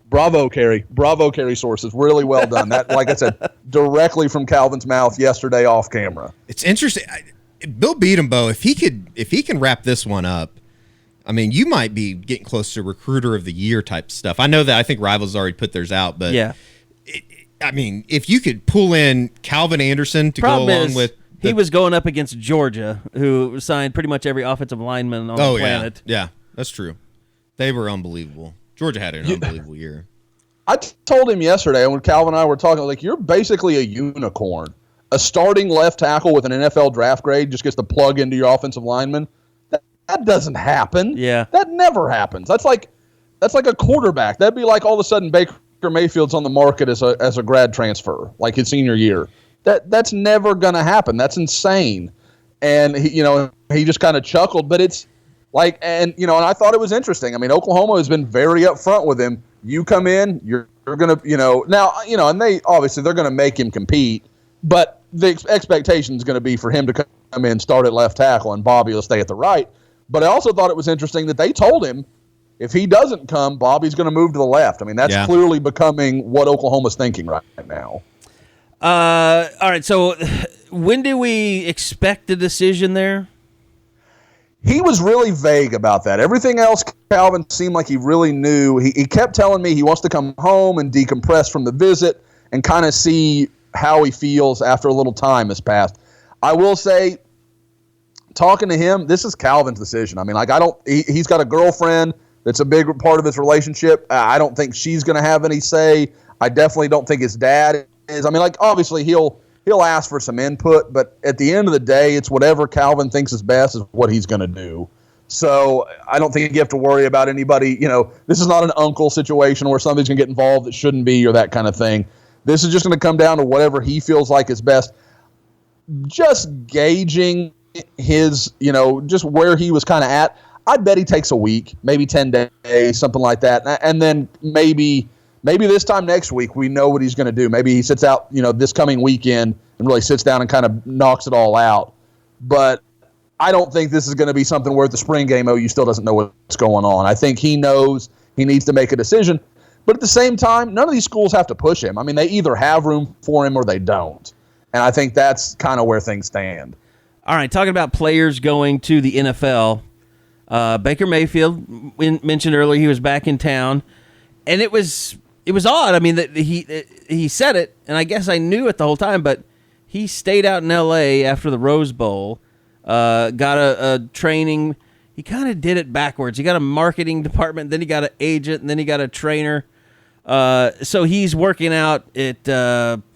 Bravo, Carey. Bravo, Carey sources. Really well done. That, like I said, directly from Calvin's mouth yesterday off camera. It's interesting. Bill Bedenbaugh, if he can wrap this one up, I mean, you might be getting close to recruiter of the year type stuff. I know that I think Rivals already put theirs out, but yeah. I mean, if you could pull in Calvin Anderson to go along with. He was going up against Georgia, who signed pretty much every offensive lineman on the planet. Yeah, that's true. They were unbelievable. Georgia had an unbelievable year. I told him yesterday when Calvin and I were talking, like, you're basically a unicorn. A starting left tackle with an NFL draft grade just gets to plug into your offensive lineman. That doesn't happen. Yeah. That never happens. That's like a quarterback. That'd be like all of a sudden Baker Mayfield's on the market as a grad transfer, like his senior year. That's never gonna happen. That's insane. And he just kind of chuckled, but it's like, and I thought it was interesting. I mean, Oklahoma has been very upfront with him. You come in, you're gonna, now, and they're gonna make him compete, but the expectation is gonna be for him to come in, start at left tackle, and Bobby will stay at the right. But I also thought it was interesting that they told him if he doesn't come, Bobby's going to move to the left. I mean, that's clearly becoming what Oklahoma's thinking right now. All right, so when do we expect a decision there? He was really vague about that. Everything else, Calvin seemed like he really knew. He kept telling me he wants to come home and decompress from the visit and kind of see how he feels after a little time has passed. I will say, talking to him, this is Calvin's decision. I mean, like, he's got a girlfriend that's a big part of his relationship. I don't think she's going to have any say. I definitely don't think his dad is. I mean, like, obviously he'll ask for some input, but at the end of the day, it's whatever Calvin thinks is best is what he's going to do. So I don't think you have to worry about anybody. This is not an uncle situation where somebody's going to get involved that shouldn't be or that kind of thing. This is just going to come down to whatever he feels like is best. Just gauging his, just where he was kind of at. I bet he takes a week, maybe 10 days, something like that. And then maybe this time next week we know what he's going to do. Maybe he sits out, this coming weekend and really sits down and kind of knocks it all out. But I don't think this is going to be something where at the spring game OU still doesn't know what's going on. I think he knows he needs to make a decision. But at the same time, none of these schools have to push him. I mean, they either have room for him or they don't. And I think that's kind of where things stand. All right, talking about players going to the NFL, Baker Mayfield mentioned earlier he was back in town, and it was odd. I mean, that he said it, and I guess I knew it the whole time, but he stayed out in L.A. after the Rose Bowl, got a training. He kind of did it backwards. He got a marketing department, then he got an agent, and then he got a trainer. So he's working out at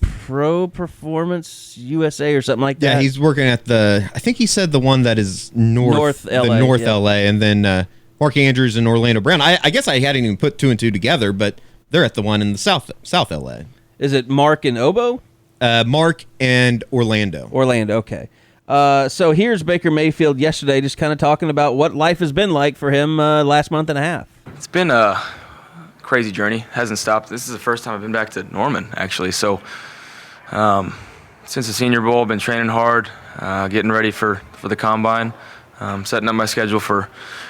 Pro Performance USA or something like that. Yeah, he's working at I think he said the one that is North LA, LA, and then Mark Andrews and Orlando Brown. I guess I hadn't even put 2 and 2 together, but they're at the one in the South LA. Is it Mark and Obo? Mark and Orlando. Orlando, okay. So here's Baker Mayfield yesterday just kind of talking about what life has been like for him last month and a half. It's been a crazy journey. Hasn't stopped. This is the first time I've been back to Norman, actually. So since the Senior Bowl, I've been training hard, getting ready for the Combine, setting up my schedule for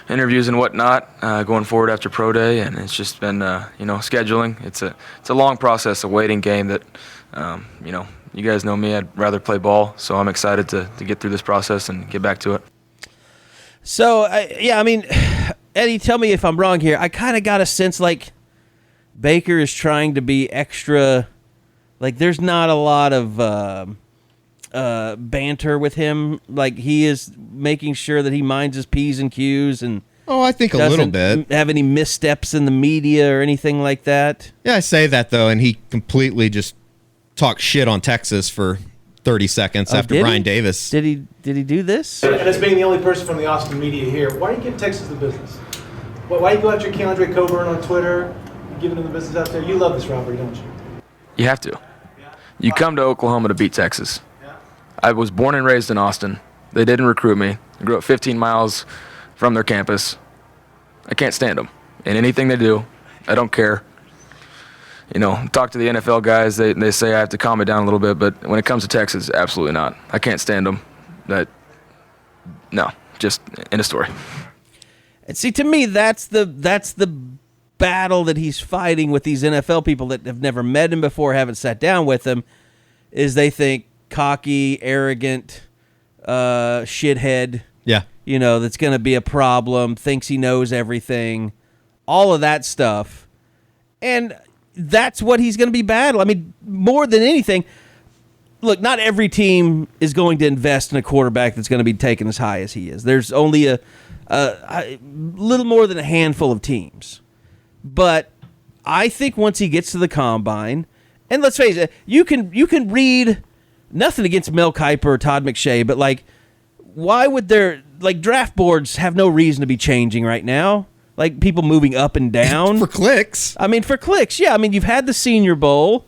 interviews and whatnot, going forward after Pro Day. And it's just been, scheduling. It's a long process, a waiting game that, you guys know me. I'd rather play ball. So I'm excited to get through this process and get back to it. So, Eddie, tell me if I'm wrong here. I kind of got a sense like Baker is trying to be extra, like there's not a lot of banter with him. Like he is making sure that he minds his P's and Q's and I think a little bit. Have any missteps in the media or anything like that? Yeah, I say that though, and he completely just talked shit on Texas for 30 seconds after Brian Davis. Did he do this? And as being the only person from the Austin media here, why do you give Texas the business? Why you go after Keandre Coburn on Twitter, giving him the business out there? You love this rivalry, don't you? You have to. You come to Oklahoma to beat Texas. I was born and raised in Austin. They didn't recruit me. I grew up 15 miles from their campus. I can't stand them. And anything they do, I don't care. Talk to the NFL guys. They say I have to calm it down a little bit, but when it comes to Texas, absolutely not. I can't stand them. No, just end of story. And see, to me, that's the battle that he's fighting with these NFL people that have never met him before, haven't sat down with him, is they think cocky, arrogant, shithead. Yeah. That's going to be a problem, thinks he knows everything, all of that stuff. And that's what he's going to be battling. I mean, more than anything, look, not every team is going to invest in a quarterback that's going to be taken as high as he is. There's only a little more than a handful of teams. But I think once he gets to the Combine, and let's face it, you can read nothing against Mel Kiper or Todd McShay, but why would draft boards have no reason to be changing right now? Like people moving up and down for clicks. For clicks, yeah. You've had the Senior Bowl.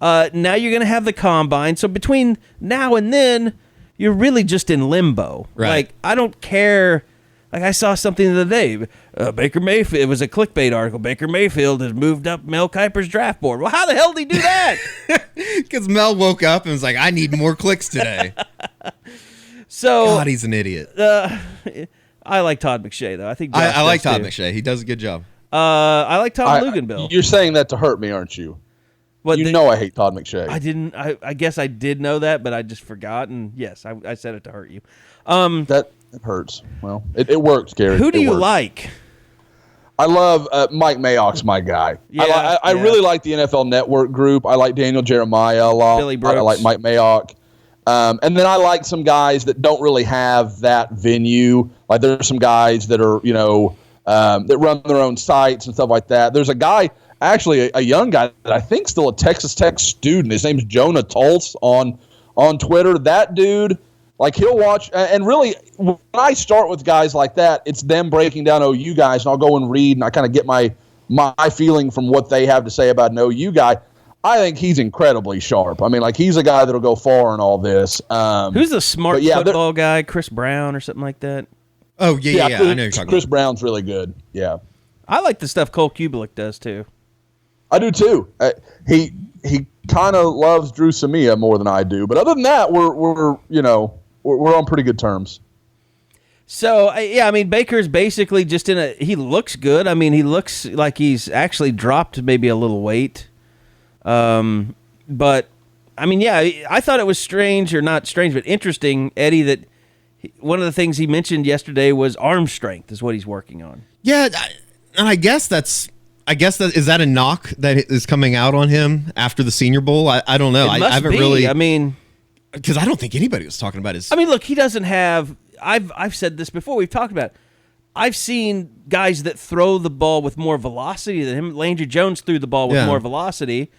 Now you're going to have the Combine. So between now and then, you're really just in limbo. Right. I don't care. I saw something the other day. Baker Mayfield, it was a clickbait article. Baker Mayfield has moved up Mel Kiper's draft board. Well, how the hell did he do that? Because Mel woke up and was like, I need more clicks today. So God, he's an idiot. I like Todd McShay, though. I think I like Todd McShay. He does a good job. I like Tom Luganbill. You're saying that to hurt me, aren't you? But I hate Todd McShay. I didn't. I guess I did know that, but I just forgot. And yes, I said it to hurt you. That hurts. Well, it works, Gary. Who do you like? I love Mike Mayock's my guy. Yeah, I really like the NFL Network group. I like Daniel Jeremiah a lot. Billy Brooks. I like Mike Mayock. And then I like some guys that don't really have that venue. Like there's some guys that are, that run their own sites and stuff like that. There's a guy, actually a young guy that I think still a Texas Tech student. His name's Jonah Tulse on Twitter. That dude, he'll watch. And really, when I start with guys like that, it's them breaking down OU guys, and I'll go and read, and I kind of get my feeling from what they have to say about an OU guy. I think he's incredibly sharp. He's a guy that'll go far in all this. Who's the smart football guy? Chris Brown or something like that? Oh, yeah. I know you're talking Chris about. Brown's really good. Yeah. I like the stuff Cole Kubelik does too. I do too. He kind of loves Drew Samia more than I do, but other than that, we're on pretty good terms. So I mean, Baker's basically just he looks good. I mean, he looks like he's actually dropped maybe a little weight. But I mean, yeah, I thought it was strange, or not strange, but interesting, Eddie, that one of the things he mentioned yesterday was arm strength is what he's working on. Yeah, and I guess that is that a knock that is coming out on him after the Senior Bowl? I don't know. It must I haven't be. really. I mean, because I don't think anybody was talking about his. I mean, look, he doesn't have. I've said this before. We've talked about it. I've seen guys that throw the ball with more velocity than him. Landry Jones threw the ball with more velocity,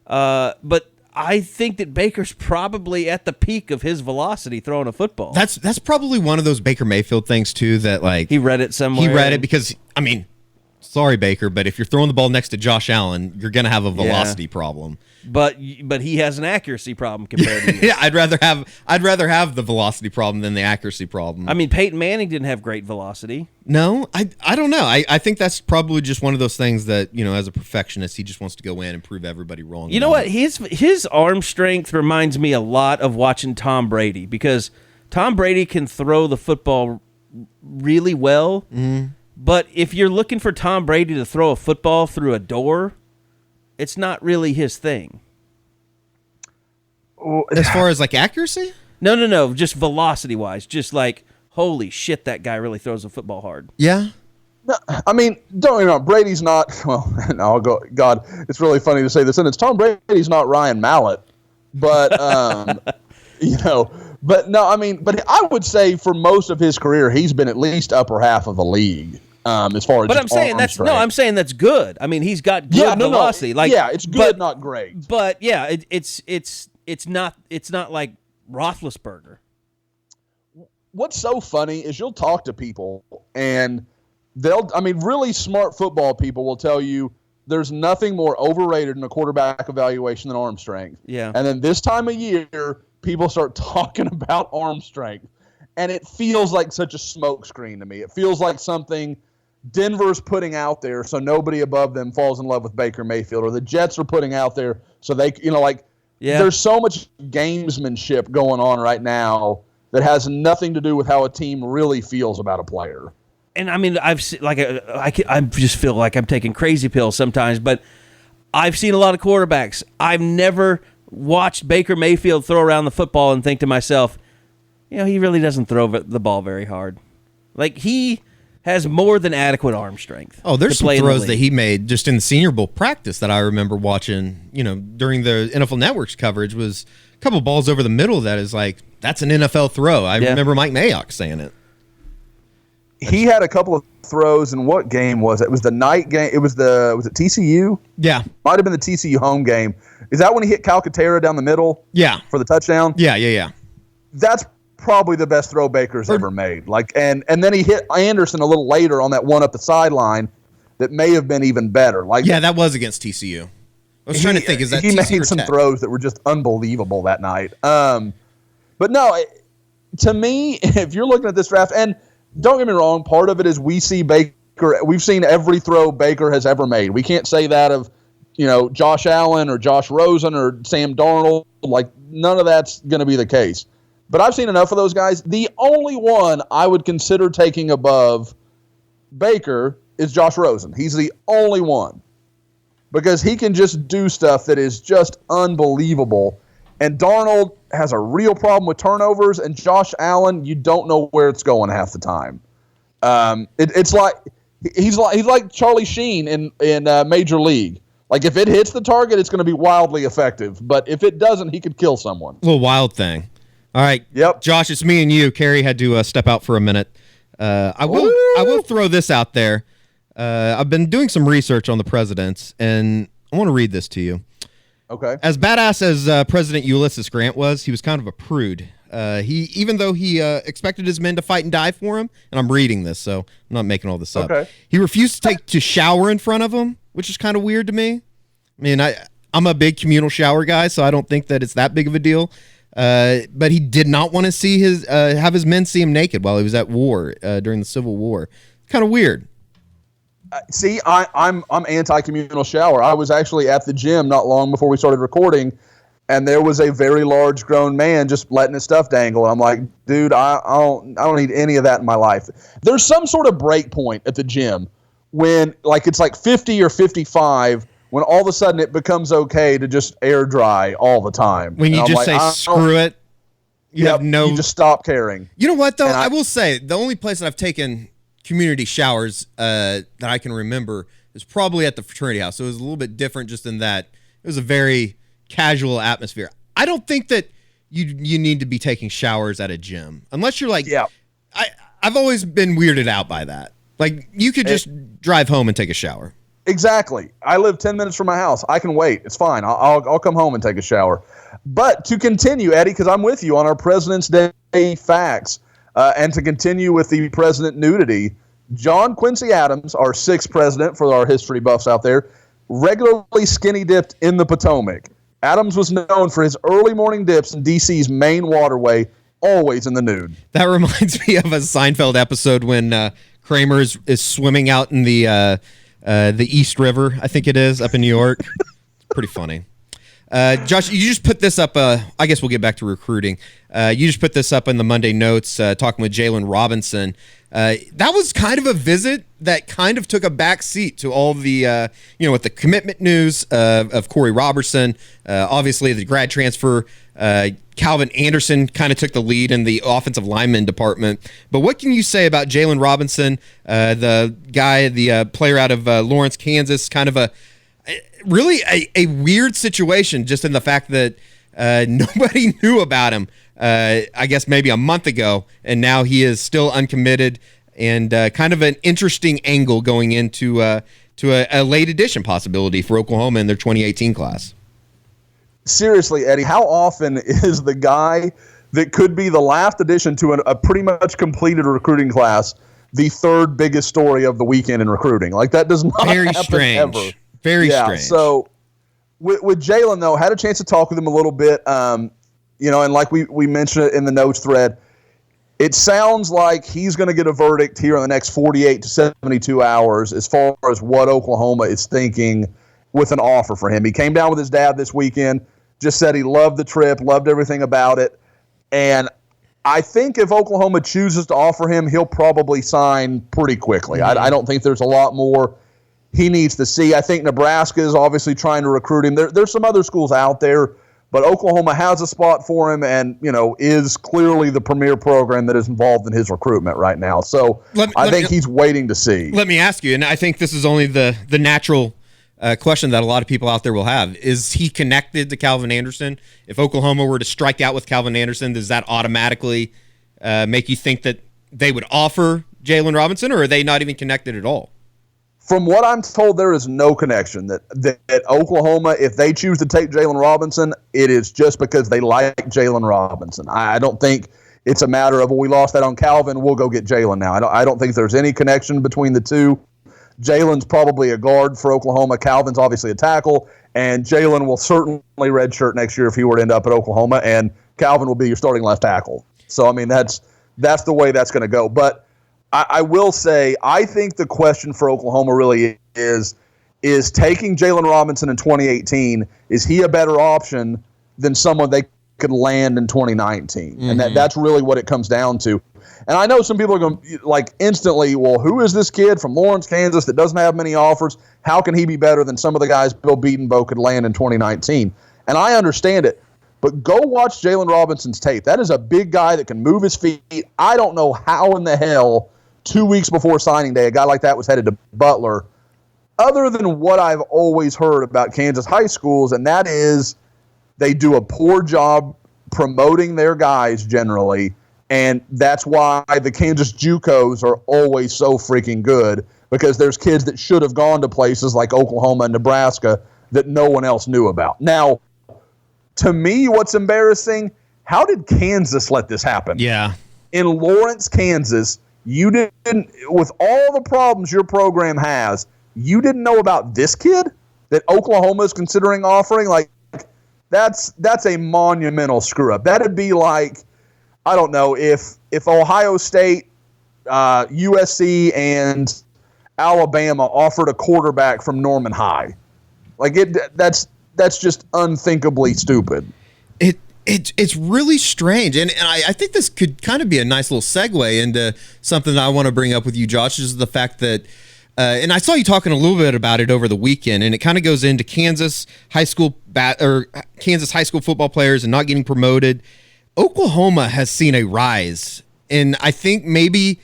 but I think that Baker's probably at the peak of his velocity throwing a football. That's probably one of those Baker Mayfield things too. That like he read it somewhere. He read it because I mean, sorry Baker, but if you're throwing the ball next to Josh Allen, you're gonna have a velocity problem. But he has an accuracy problem compared to you. Yeah, I'd rather have the velocity problem than the accuracy problem. I mean, Peyton Manning didn't have great velocity. No, I don't know. I think that's probably just one of those things that, as a perfectionist, he just wants to go in and prove everybody wrong. You know what? His arm strength reminds me a lot of watching Tom Brady, because Tom Brady can throw the football really well, but if you're looking for Tom Brady to throw a football through a door, it's not really his thing. As far as like accuracy? No. Just velocity-wise. Just like, holy shit, that guy really throws a football hard. Yeah. No, I mean, don't get me wrong. Brady's not. Well, no, I'll go. God, it's really funny to say this sentence. Tom Brady's not Ryan Mallett, but But no, I mean, but I would say for most of his career, he's been at least upper half of the league. As far as, but I'm saying that's good. I mean, he's got good velocity. Like, yeah, it's good, not great. But yeah, it's not like Roethlisberger. What's so funny is you'll talk to people and really smart football people will tell you there's nothing more overrated in a quarterback evaluation than arm strength. Yeah. And then this time of year, people start talking about arm strength, and it feels like such a smokescreen to me. It feels like something Denver's putting out there so nobody above them falls in love with Baker Mayfield, or the Jets are putting out there so they, there's so much gamesmanship going on right now that has nothing to do with how a team really feels about a player. And I mean, I just feel like I'm taking crazy pills sometimes, but I've seen a lot of quarterbacks. I've never watched Baker Mayfield throw around the football and think to myself, he really doesn't throw the ball very hard. Like, he has more than adequate arm strength. Oh, there's some throws that he made just in the Senior Bowl practice that I remember watching, during the NFL Network's coverage, was a couple balls over the middle that is like, that's an NFL throw. I remember Mike Mayock saying it. He had a couple of throws in what game was it? It was the night game. Was it TCU? Yeah. Might have been the TCU home game. Is that when he hit Calcaterra down the middle? Yeah. For the touchdown? Yeah. That's probably the best throw Baker's ever made. And then he hit Anderson a little later on that one up the sideline that may have been even better. That was against TCU. I was trying to think, is that he TCU made or some Tech? throws that were just unbelievable that night. But no, to me, if you're looking at this draft, and don't get me wrong, part of it is we've seen every throw Baker has ever made. We can't say that of, Josh Allen or Josh Rosen or Sam Darnold. Like, none of that's going to be the case. But I've seen enough of those guys. The only one I would consider taking above Baker is Josh Rosen. He's the only one. Because he can just do stuff that is just unbelievable. And Darnold has a real problem with turnovers, and Josh Allen, you don't know where it's going half the time. It's like he's like Charlie Sheen in Major League. Like, if it hits the target, it's going to be wildly effective. But if it doesn't, he could kill someone. A little wild thing. All right. Yep. Josh, it's me and you. Carey had to step out for a minute. I will throw this out there. I've been doing some research on the presidents, and I want to read this to you. Okay. As badass as President Ulysses Grant was, he was kind of a prude. Even though he expected his men to fight and die for him, and I'm reading this, so I'm not making all this up. Okay. He refused to shower in front of him, which is kind of weird to me. I mean, I'm a big communal shower guy, so I don't think that it's that big of a deal. but he did not want to see have his men see him naked while he was at war during the Civil War. Kind of weird. See, I'm anti-communal shower. I was actually at the gym not long before we started recording, and there was a very large grown man just letting his stuff dangle. And I'm like, dude, I don't need any of that in my life. There's some sort of break point at the gym when it's like 50 or 55 when all of a sudden it becomes okay to just air dry all the time. When you just say screw it, you just stop caring. You know what though? I will say the only place that I've taken community showers that I can remember is probably at the fraternity house. So it was a little bit different just in that it was a very casual atmosphere. I don't think that you need to be taking showers at a gym unless you're I've always been weirded out by that. Like you could just drive home and take a shower. Exactly. I live 10 minutes from my house. I can wait. It's fine. I'll come home and take a shower. But to continue, Eddie, because I'm with you on our President's Day facts, and to continue with the president nudity, John Quincy Adams, our 6th president for our history buffs out there, regularly skinny dipped in the Potomac. Adams was known for his early morning dips in D.C.'s main waterway, always in the nude. That reminds me of a Seinfeld episode when Kramer is swimming out in the East River, I think it is, up in New York. Pretty funny. Josh, you just put this up. I guess we'll get back to recruiting. You just put this up in the Monday notes, talking with Jalan Robinson. That was kind of a visit that kind of took a back seat to all the, with the commitment news of Kori Roberson. Obviously, the grad transfer. Calvin Anderson kind of took the lead in the offensive lineman department. But what can you say about Jalan Robinson, the guy, the player out of Lawrence, Kansas, kind of a weird situation just in the fact that nobody knew about him, I guess maybe a month ago, and now he is still uncommitted and kind of an interesting angle going into a late edition possibility for Oklahoma in their 2018 class. Seriously, Eddie, how often is the guy that could be the last addition to a pretty much completed recruiting class the third biggest story of the weekend in recruiting? Like, that does not happen ever. Very strange. So with Jalan, though, had a chance to talk with him a little bit, and like we mentioned it in the notes thread, it sounds like he's going to get a verdict here in the next 48 to 72 hours as far as what Oklahoma is thinking with an offer for him. He came down with his dad this weekend, just said he loved the trip, loved everything about it, and I think if Oklahoma chooses to offer him, he'll probably sign pretty quickly. Mm-hmm. I don't think there's a lot more he needs to see. I think Nebraska is obviously trying to recruit him. There's some other schools out there, but Oklahoma has a spot for him and, is clearly the premier program that is involved in his recruitment right now. So I think he's waiting to see. Let me ask you, and I think this is only the natural question that a lot of people out there will have. Is he connected to Calvin Anderson? If Oklahoma were to strike out with Calvin Anderson, does that automatically make you think that they would offer Jalan Robinson, or are they not even connected at all? From what I'm told, there is no connection. That Oklahoma, if they choose to take Jalan Robinson, it is just because they like Jalan Robinson. I don't think it's a matter of, well, we lost that on Calvin, we'll go get Jalan now. I don't think there's any connection between the two. Jalen's probably a guard for Oklahoma. Calvin's obviously a tackle, and Jalan will certainly redshirt next year if he were to end up at Oklahoma, and Calvin will be your starting left tackle. So, I mean, that's the way that's going to go. But I will say, I think the question for Oklahoma really is taking Jalan Robinson in 2018, is he a better option than someone they could land in 2019? Mm-hmm. And that's really what it comes down to. And I know some people are going to, instantly, well, who is this kid from Lawrence, Kansas that doesn't have many offers? How can he be better than some of the guys Bill Beatonbow could land in 2019? And I understand it. But go watch Jalan Robinson's tape. That is a big guy that can move his feet. I don't know how in the hell 2 weeks before signing day a guy like that was headed to Butler, other than what I've always heard about Kansas high schools, and that is they do a poor job promoting their guys generally, and that's why the Kansas JUCOs are always so freaking good, because there's kids that should have gone to places like Oklahoma and Nebraska that no one else knew about. Now, to me, what's embarrassing, how did Kansas let this happen? Yeah. In Lawrence, Kansas, you didn't, with all the problems your program has, you didn't know about this kid that Oklahoma is considering offering? That's a monumental screw up. That'd be like, I don't know, if Ohio State, USC, and Alabama offered a quarterback from Norman High. Like that's just unthinkably stupid. It's really strange, and I think this could kind of be a nice little segue into something that I want to bring up with you, Josh, is the fact that, and I saw you talking a little bit about it over the weekend, and it kind of goes into Kansas high school football players and not getting promoted. Oklahoma has seen a rise, and I think maybe,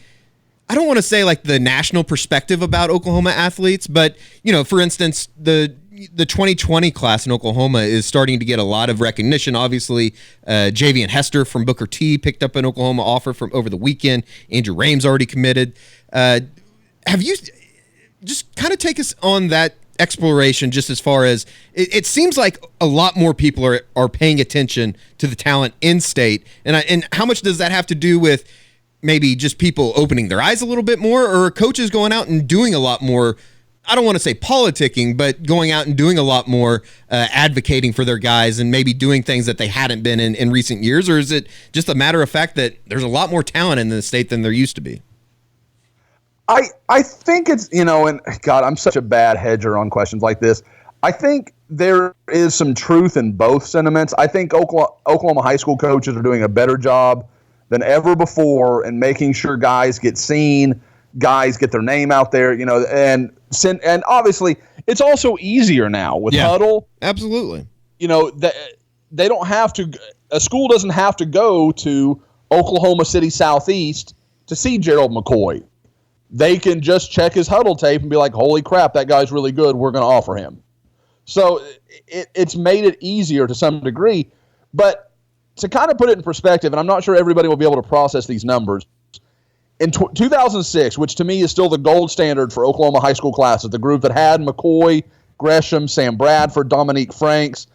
I don't want to say like the national perspective about Oklahoma athletes, but for instance, the 2020 class in Oklahoma is starting to get a lot of recognition. Obviously, Javian Hester from Booker T picked up an Oklahoma offer from over the weekend. Andrew Rame's already committed. Have you just kind of take us on that exploration, just as far as it seems like a lot more people are paying attention to the talent in state, and how much does that have to do with maybe just people opening their eyes a little bit more, or coaches going out and doing a lot more, I don't want to say politicking, but going out and doing a lot more advocating for their guys and maybe doing things that they hadn't been in recent years? Or is it just a matter of fact that there's a lot more talent in the state than there used to be? I think it's, and God, I'm such a bad hedger on questions like this. I think there is some truth in both sentiments. I think Oklahoma high school coaches are doing a better job than ever before in making sure guys get seen, guys get their name out there, and obviously it's also easier now with Huddle. Absolutely. They don't have to, a school doesn't have to go to Oklahoma City Southeast to see Gerald McCoy. They can just check his Huddle tape and be like, holy crap, that guy's really good, we're going to offer him. So it's made it easier to some degree, but to kind of put it in perspective, and I'm not sure everybody will be able to process these numbers, in 2006, which to me is still the gold standard for Oklahoma high school classes, the group that had McCoy, Gresham, Sam Bradford, Dominique Franks,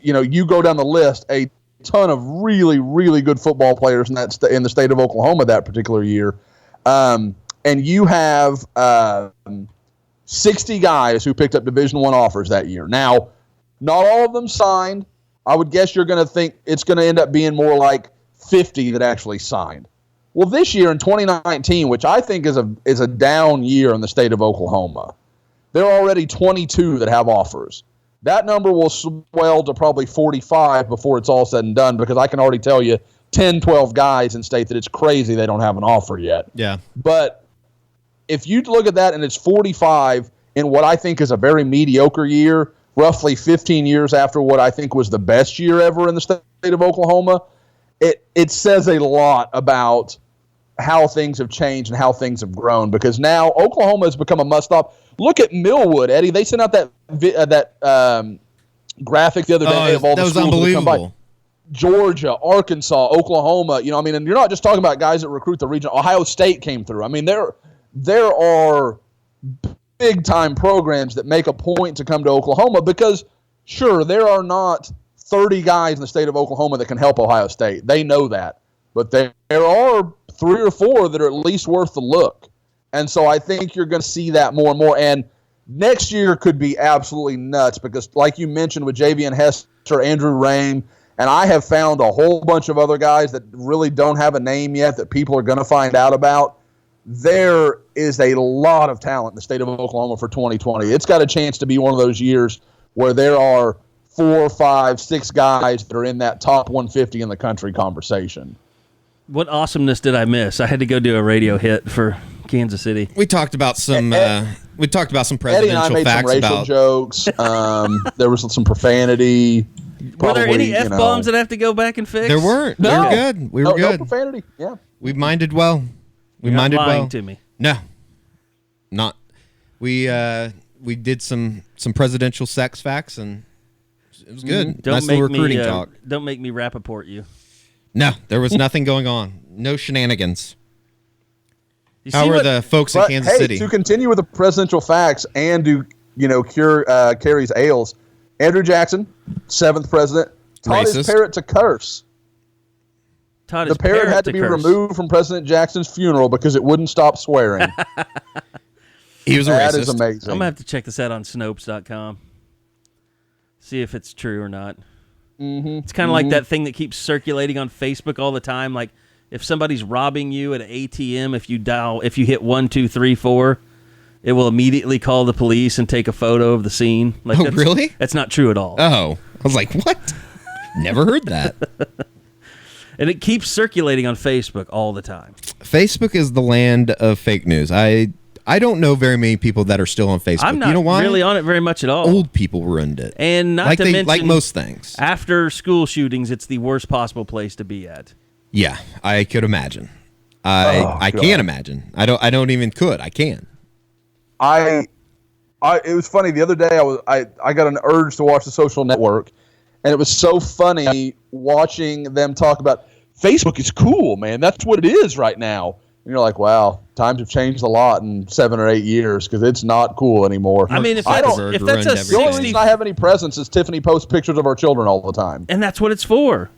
you go down the list, a ton of really, really good football players in the state of Oklahoma that particular year. And you have 60 guys who picked up Division I offers that year. Now, not all of them signed. I would guess you're going to think it's going to end up being more like 50 that actually signed. Well, this year in 2019, which I think is a down year in the state of Oklahoma, there are already 22 that have offers. That number will swell to probably 45 before it's all said and done, because I can already tell you 10, 12 guys in state that it's crazy they don't have an offer yet. Yeah. But if you look at that and it's 45 in what I think is a very mediocre year, roughly 15 years after what I think was the best year ever in the state of Oklahoma, it says a lot about how things have changed and how things have grown, because now Oklahoma has become a must-stop. Look at Millwood, Eddie. They sent out that graphic the other day of all the schools that come by. Georgia, Arkansas, Oklahoma. And you're not just talking about guys that recruit the region. Ohio State came through. I mean, there are big-time programs that make a point to come to Oklahoma because, sure, there are not 30 guys in the state of Oklahoma that can help Ohio State. They know that. But there are 3 or 4 that are at least worth the look. And so I think you're going to see that more and more. And next year could be absolutely nuts because, like you mentioned with Javian Hester, Andrew Rame, and I have found a whole bunch of other guys that really don't have a name yet that people are going to find out about. There is a lot of talent in the state of Oklahoma for 2020. It's got a chance to be one of those years where there are 4, 5, 6 guys that are in that top 150 in the country conversation. What awesomeness did I miss? I had to go do a radio hit for Kansas City. We talked about some. We talked about some Eddie and I presidential made facts some racial about jokes. There was some profanity. Were there any F-bombs that I have to go back and fix? There weren't. No. We were good. We were good. No profanity. Yeah. We minded well. You're not lying to me. No, not. We did some presidential sex facts, and it was good. Don't nice make little recruiting me, talk. Don't make me Rappaport you. No, there was nothing going on. No shenanigans. You How see are what- the folks in Kansas City? To continue with the presidential facts and to cure Carey's ails, Andrew Jackson, 7th president, taught his Racist. parrot to curse. Taught The his parrot had to be curse. removed from President Jackson's funeral because it wouldn't stop swearing. He was a That racist. is amazing. I'm going to have to check this out on Snopes.com. See if it's true or not. It's kind of like that thing that keeps circulating on Facebook all the time. Like if somebody's robbing you at an ATM, if you hit 1, 2, 3, 4, it will immediately call the police and take a photo of the scene. Like, oh, really? That's not true at all. Oh, I was like, what? Never heard that. And it keeps circulating on Facebook all the time. Facebook is the land of fake news. I don't know very many people that are still on Facebook. I'm not you know why? really on it very much at all. Old people ruined it. And not to mention, like most things. After school shootings, it's the worst possible place to be at. Yeah, I could imagine. I can't imagine. I can. It was funny the other day. I got an urge to watch The Social Network, and it was so funny watching them talk about Facebook is cool, man. That's what it is right now. And you're like, wow, times have changed a lot in 7 or 8 years because it's not cool anymore. I mean, if that's a the only reason I have any presence is Tiffany posts pictures of our children all the time, and that's what it's for.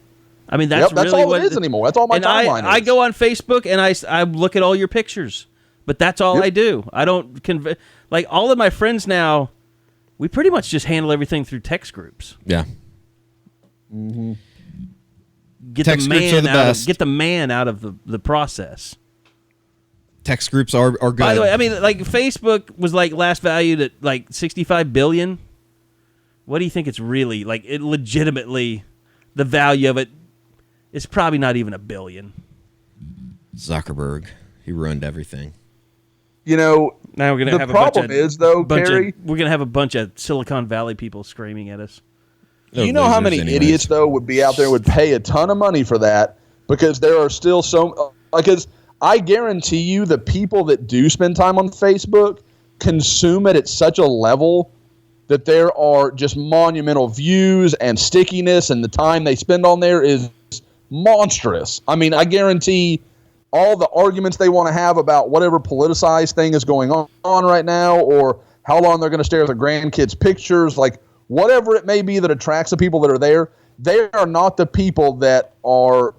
I mean, that's really all what it is anymore. That's all my timeline is. I go on Facebook and I look at all your pictures, but that's all I do. I don't like all of my friends now. We pretty much just handle everything through text groups. Yeah. Mm-hmm. Text groups are the best. Get the man out of the process. Text groups are good. By the way, I mean, like Facebook was like last valued at like $65 billion. What do you think it's really like? It legitimately, the value of it is probably not even $1 billion. Zuckerberg, he ruined everything. You know, now we're gonna have Carey, we're gonna have a bunch of Silicon Valley people screaming at us. You know how many idiots though would be out there would pay a ton of money for that because there are still because I guarantee you the people that do spend time on Facebook consume it at such a level that there are just monumental views and stickiness, and the time they spend on there is monstrous. I mean, I guarantee all the arguments they want to have about whatever politicized thing is going on right now, or how long they're going to stare at their grandkids' pictures, like whatever it may be that attracts the people that are there, they are not the people that are,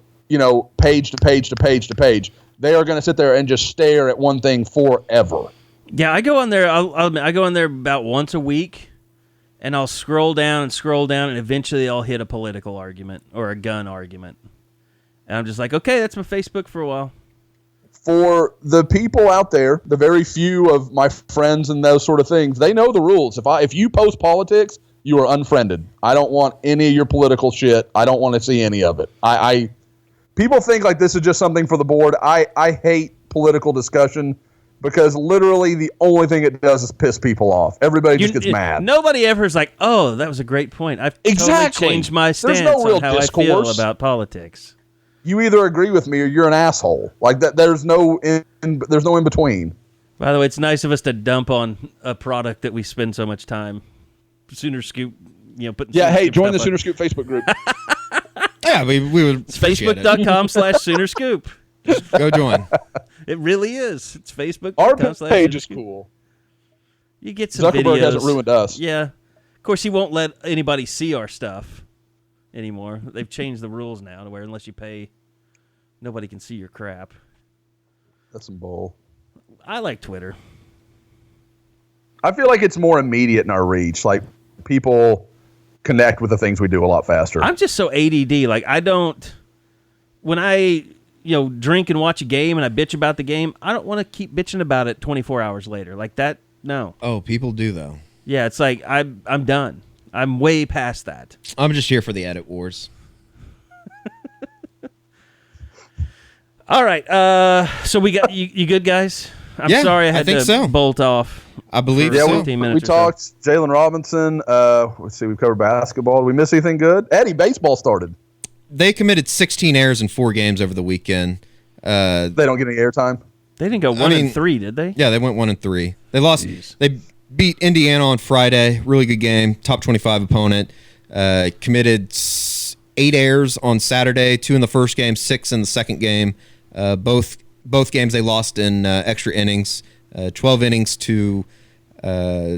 page to page to page to page. They are going to sit there and just stare at one thing forever. Yeah, I go on there. I go on there about once a week, and I'll scroll down, and eventually I'll hit a political argument or a gun argument. And I'm just like, okay, that's my Facebook for a while. For the people out there, the very few of my friends and those sort of things, they know the rules. If you post politics, you are unfriended. I don't want any of your political shit. I don't want to see any of it. People think like this is just something for the board. I hate political discussion because literally the only thing it does is piss people off. Everybody just gets mad. Nobody ever is like, oh, that was a great point. I've totally changed my stance on how I feel about politics. You either agree with me or you're an asshole. Like that, there's no in between. By the way, it's nice of us to dump on a product that we spend so much time. Sooner Scoop, join the Sooner Scoop Facebook group. Yeah, we would. It's Facebook.com/Sooner Scoop. Just go join. It really is. It's Facebook. Our page is cool. You get some Zuckerberg videos. hasn't ruined us. Yeah. Of course, he won't let anybody see our stuff anymore. They've changed the rules now to where unless you pay, nobody can see your crap. That's some bull. I like Twitter. I feel like it's more immediate in our reach. Like, people connect with the things we do a lot faster. I'm just so ADD. Like, when I drink and watch a game and I bitch about the game, I don't want to keep bitching about it 24 hours later. Like that, no. Oh, people do, though. Yeah, it's like, I'm done. I'm way past that. I'm just here for the edit wars. All right. So we got you good guys? I'm sorry I had to bolt off. I believe so. 15 minutes we talked Jalan Robinson. Let's see, we've covered basketball. Did we miss anything good? Eddie, baseball started. They committed 16 errors in 4 games over the weekend. They don't get any airtime? They didn't go 1-3, did they? Yeah, they went 1-3. They lost. Jeez. They beat Indiana on Friday. Really good game. Top 25 opponent. Committed 8 errors on Saturday. 2 in the first game, 6 in the second game. Both games they lost in extra innings. 12 innings to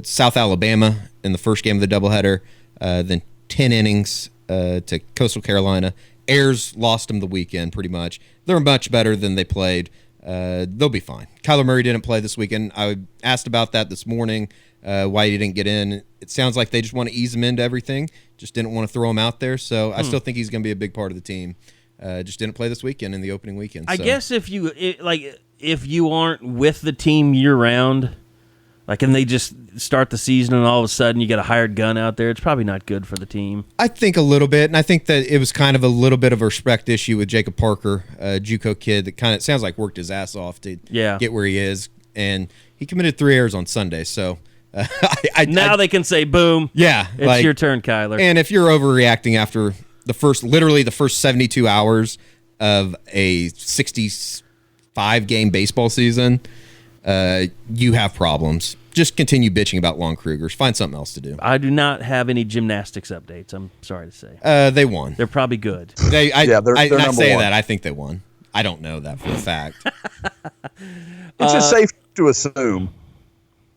South Alabama in the first game of the doubleheader. Then 10 innings to Coastal Carolina. Ayers lost them the weekend pretty much. They're much better than they played. they'll be fine. Kyler Murray didn't play this weekend. I asked about that this morning, why he didn't get in. It sounds like they just want to ease him into everything, just didn't want to throw him out there. So I still think he's going to be a big part of the team. Just didn't play this weekend in the opening weekend. I guess if you aren't with the team year round, like, and they just start the season and all of a sudden you get a hired gun out there, it's probably not good for the team. I think a little bit, and I think that it was kind of a little bit of a respect issue with Jacob Parker, a JUCO kid that kind of sounds like worked his ass off to get where he is, and he committed 3 errors on Sunday. So now they can say, "Boom, it's your turn, Kyler." And if you're overreacting after the first 72 hours of a 65-game baseball season, you have problems. Just continue bitching about Lon Krugers. Find something else to do. I do not have any gymnastics updates. I'm sorry to say. They won. They're probably good. They're number one. That. I think they won. I don't know that for a fact. It's just safe to assume.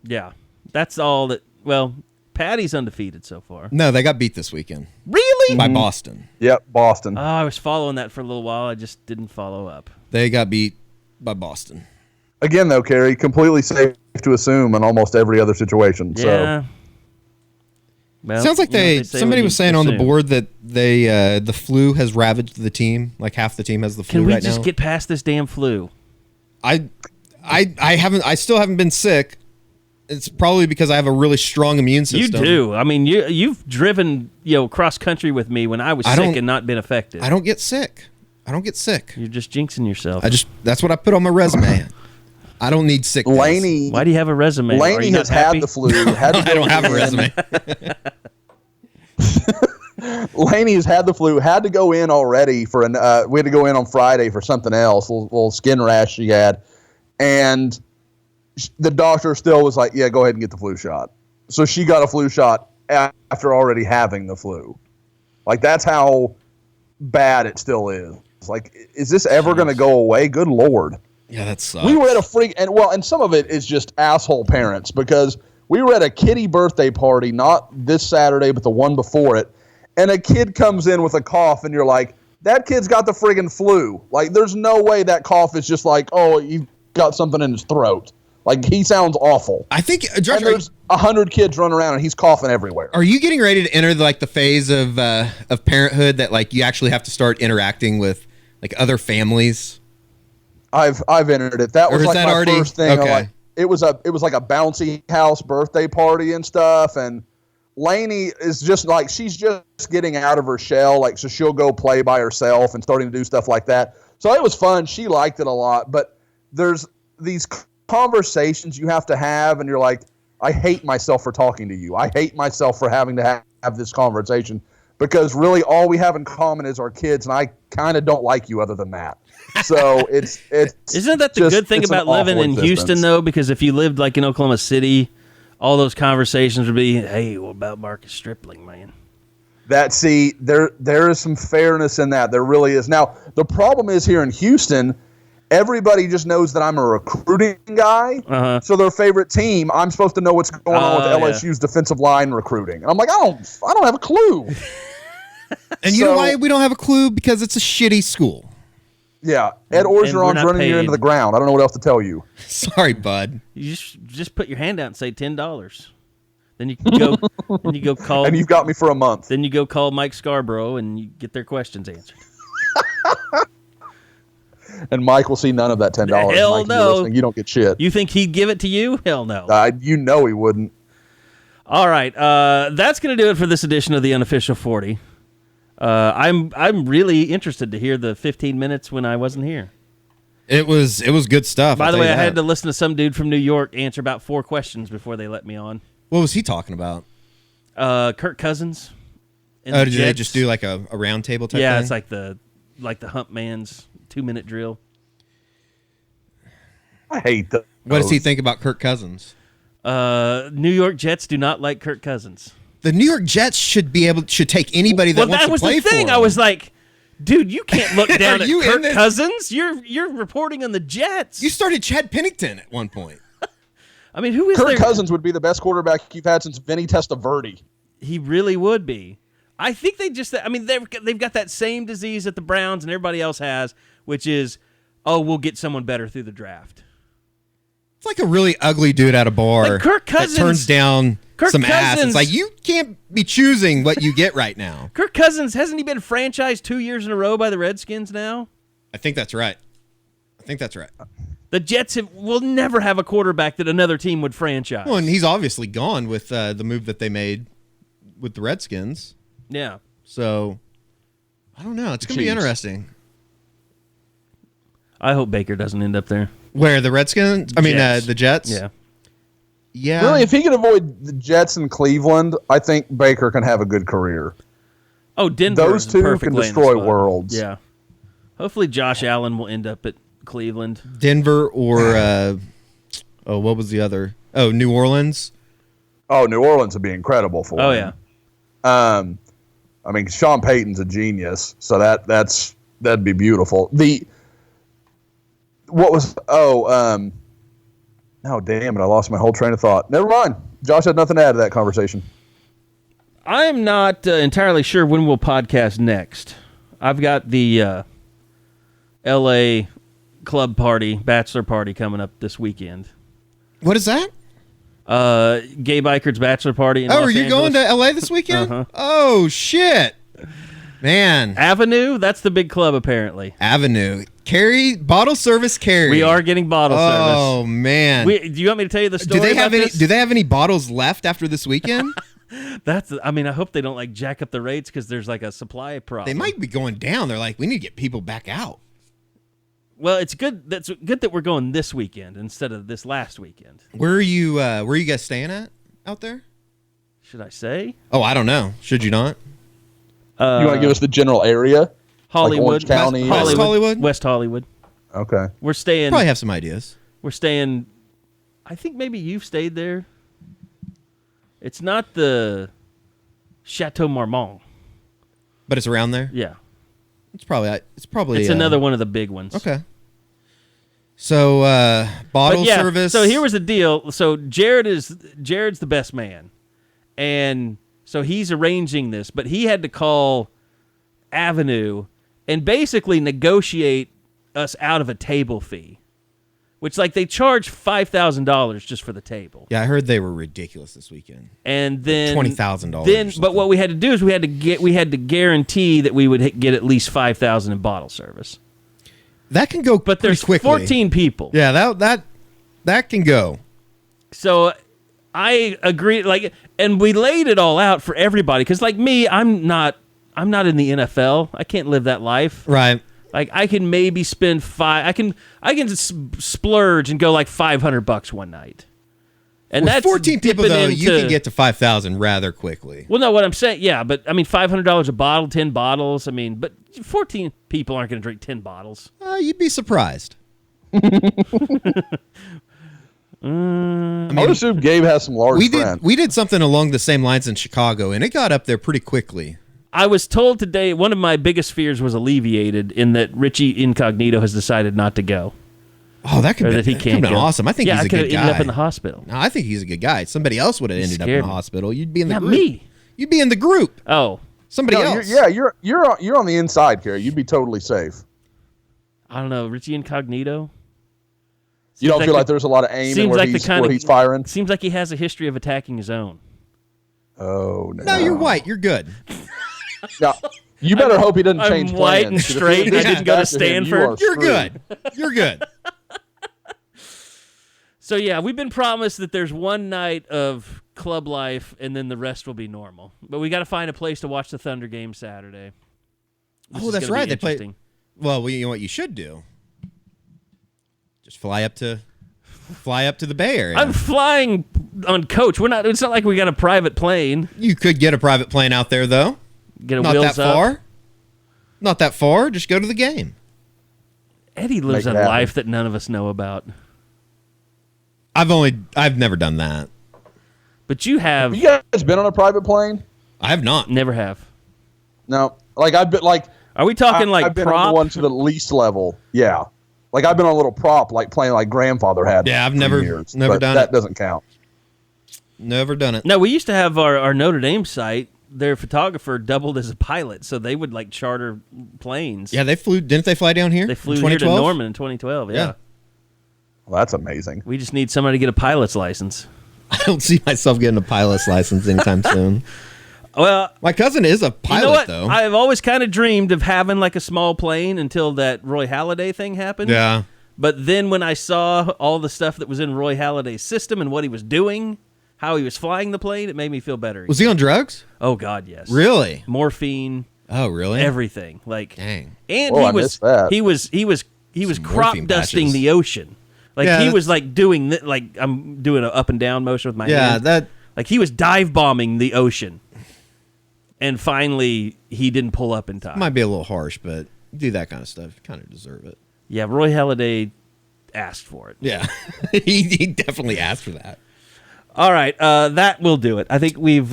Yeah, that's all that. Well, Patty's undefeated so far. No, they got beat this weekend. Really? By Boston. Yep, Boston. Oh, I was following that for a little while. I just didn't follow up. They got beat by Boston. Again, though, Carey, completely safe to assume in almost every other situation. Yeah. So. Well, sounds like somebody was saying on the board that the flu has ravaged the team. Like half the team has the flu right now. Can we just get past this damn flu? I still haven't been sick. It's probably because I have a really strong immune system. You do. I mean, you've driven cross country with me when I was sick and not been affected. I don't get sick. You're just jinxing yourself. That's what I put on my resume. I don't need sickness. Laney, why do you have a resume? Laney has had the flu. I don't have a resume. Laney has had the flu. Had to go in already for we had to go in on Friday for something else. A little skin rash she had, and the doctor still was like, "Yeah, go ahead and get the flu shot." So she got a flu shot after already having the flu. Like, that's how bad it still is. It's like, is this ever going to go away? Good Lord. Yeah, that sucks. We were at a freak, and some of it is just asshole parents, because we were at a kiddie birthday party, not this Saturday, but the one before it, and a kid comes in with a cough, and you're like, that kid's got the friggin' flu. Like, there's no way that cough is just like, oh, he got something in his throat. Like, he sounds awful. I think, Josh, and there's 100 kids running around, and he's coughing everywhere. Are you getting ready to enter the phase of parenthood that, like, you actually have to start interacting with, like, other families? I've entered it. That was like my first thing. Okay. Like, it was like a bouncy house birthday party and stuff. And Laney is just like, she's just getting out of her shell. Like, so she'll go play by herself and starting to do stuff like that. So it was fun. She liked it a lot. But there's these conversations you have to have, and you're like, I hate myself for talking to you. I hate myself for having to have this conversation, because really all we have in common is our kids, and I kind of don't like you other than that. So it's isn't that the good thing about living in Houston, though? Because if you lived like in Oklahoma City, all those conversations would be, hey, what about Marcus Stripling, man? There is some fairness in that. There really is. Now, the problem is here in Houston, everybody just knows that I'm a recruiting guy. So their favorite team, I'm supposed to know what's going on with LSU's defensive line recruiting. And I'm like, I don't have a clue. And you know why we don't have a clue? Because it's a shitty school. Yeah, Ed Orgeron's running you into the ground. I don't know what else to tell you. Sorry, bud. You just put your hand out and say $10. Then you go. Then you go call. And you've got me for a month. Then you go call Mike Scarborough and you get their questions answered. And Mike will see none of that $10. Hell Mike, no. You don't get shit. You think he'd give it to you? Hell no. You know he wouldn't. All right, that's going to do it for this edition of the Unofficial 40. I'm really interested to hear the 15 minutes when I wasn't here. It was good stuff. By the way, I had to listen to some dude from New York answer about 4 questions before they let me on. What was he talking about? Kirk Cousins. Did they just do like a round table type thing? Yeah, it's like the Hump Man's 2-minute drill. I hate that. What does he think about Kirk Cousins? New York Jets do not like Kirk Cousins. The New York Jets should take anybody that wants to play for them. That was the thing. I was like, dude, you can't look down at Kirk Cousins. You're reporting on the Jets. You started Chad Pennington at one point. I mean, who is Kirk Cousins would be the best quarterback you've had since Vinny Testaverde. He really would be. I think they've got that same disease that the Browns and everybody else has, which is oh, we'll get someone better through the draft. It's like a really ugly dude at a bar Like Kirk Cousins, that turns down some ass. Cousins, It's like, you can't be choosing what you get right now. Kirk Cousins, hasn't he been franchised 2 years in a row by the Redskins now? I think that's right. The Jets will never have a quarterback that another team would franchise. Well, and he's obviously gone with the move that they made with the Redskins. Yeah. So, I don't know. It's going to be interesting. I hope Baker doesn't end up there. Where, the Redskins? I mean, the Jets? Yeah. Yeah. Really, if he can avoid the Jets in Cleveland, I think Baker can have a good career. Oh, Denver. Those two can destroy worlds. Yeah. Hopefully Josh Allen will end up at Cleveland. Denver or, what was the other? Oh, New Orleans? Oh, New Orleans would be incredible for him. Oh, yeah. I mean, Sean Payton's a genius, so that'd be beautiful. Oh, damn it, I lost my whole train of thought. Never mind. Josh had nothing to add to that conversation. I'm not entirely sure when we'll podcast next. I've got the L.A. club party, bachelor party coming up this weekend. What is that? Gabe Eichert's bachelor party in Oh, Los are you Angeles. going to L.A. this weekend? Uh-huh. Oh, shit. Man. Avenue? That's the big club, apparently. Avenue. Carey, bottle service Carey. We are getting bottle service. Oh, man. Do you want me to tell you the story Do they have about any? this? Do they have any bottles left after this weekend? I hope they don't like jack up the rates because there's like a supply problem. They might be going down. They're like, we need to get people back out. Well, it's good. That's good that we're going this weekend instead of this last weekend. Where are you guys staying at out there? Should I say? Oh, I don't know. Should you not? You want to give us the general area? Hollywood, like Orange County, West Hollywood? West Hollywood. Okay. We're staying. Probably have some ideas. We're staying. I think maybe you've stayed there. It's not the Chateau Marmont, but it's around there. Yeah. It's probably another one of the big ones. Okay. So bottle service. So here was the deal. So Jared's the best man, and so he's arranging this, but he had to call Avenue and basically negotiate us out of a table fee, which like they charge $5,000 just for the table. Yeah, I heard they were ridiculous this weekend. And then $20,000. Then, but what we had to do is we had to guarantee that we would get at least $5,000 in bottle service. That can go, but there's quickly. 14 people. Yeah, that can go. So I agree. And we laid it all out for everybody because, like me, I'm not in the NFL. I can't live that life. Right. Like I can maybe spend I can splurge and go like $500 one night. And with that's 14 people though. You can get to 5,000 rather quickly. Well, no, what I'm saying, yeah, but I mean, $500 a bottle, 10 bottles. I mean, but 14 people aren't going to drink 10 bottles. You'd be surprised. I would assume Gabe has some large friends. We did something along the same lines in Chicago, and it got up there pretty quickly. I was told today one of my biggest fears was alleviated in that Richie Incognito has decided not to go. Oh, that could be awesome. I think he's a good guy. I could have ended up in the hospital. No, I think he's a good guy. Somebody else would have ended up in the hospital. You'd be in the group. Me. You'd be in the group. Oh, somebody else. You're on the inside, Carey. You'd be totally safe. I don't know, Richie Incognito. You don't feel like there's a lot of aim in where he's firing? Seems like he has a history of attacking his own. Oh, no. No, you're white. You're good. Yeah. You better hope he doesn't change I'm white plans. and straight. I didn't go to Stanford. You're good. You're good. So, yeah, we've been promised that there's one night of club life and then the rest will be normal. But we got to find a place to watch the Thunder game Saturday. Oh, that's right. They play. Well, you know what you should do? Just fly up to the Bay Area. I'm flying on coach. It's not like we got a private plane. You could get a private plane out there though. Get a not wheels that up. far. Not that far. Just go to the game. Eddie lives a life that none of us know about. I've never done that. But you have. You guys been on a private plane? I have not. Never have. No. I've been Are we talking I've been on the one to the least level. Yeah. Like I've been on a little prop, like playing like grandfather had. Yeah, I've never done that it. Doesn't count. Never done it. No, we used to have our Notre Dame site their photographer doubled as a pilot, so they would like charter planes. Yeah, they flew. Didn't they fly down here? They flew here to Norman in 2012. Yeah. Well, that's amazing. We just need somebody to get a pilot's license. I don't see myself getting a pilot's license anytime soon. Well, my cousin is a pilot, you know what? though. I've always kind of dreamed of having like a small plane until that Roy Halladay thing happened. Yeah. But then when I saw all the stuff that was in Roy Halladay's system and what he was doing, how he was flying the plane, it made me feel better. Was he on drugs? Oh God, yes. Really? Morphine. Oh, really? Everything. Like, dang. And Oh, he was crop dusting patches. the ocean. Like Yeah, he was like doing like I'm doing an up and down motion with my hand. that Like he was dive bombing the ocean. And finally, he didn't pull up in time. might be a little harsh, but you do that kind of stuff, you kind of deserve it. Yeah, Roy Halladay asked for it. Yeah, he definitely asked for that. All right, that will do it. I think we've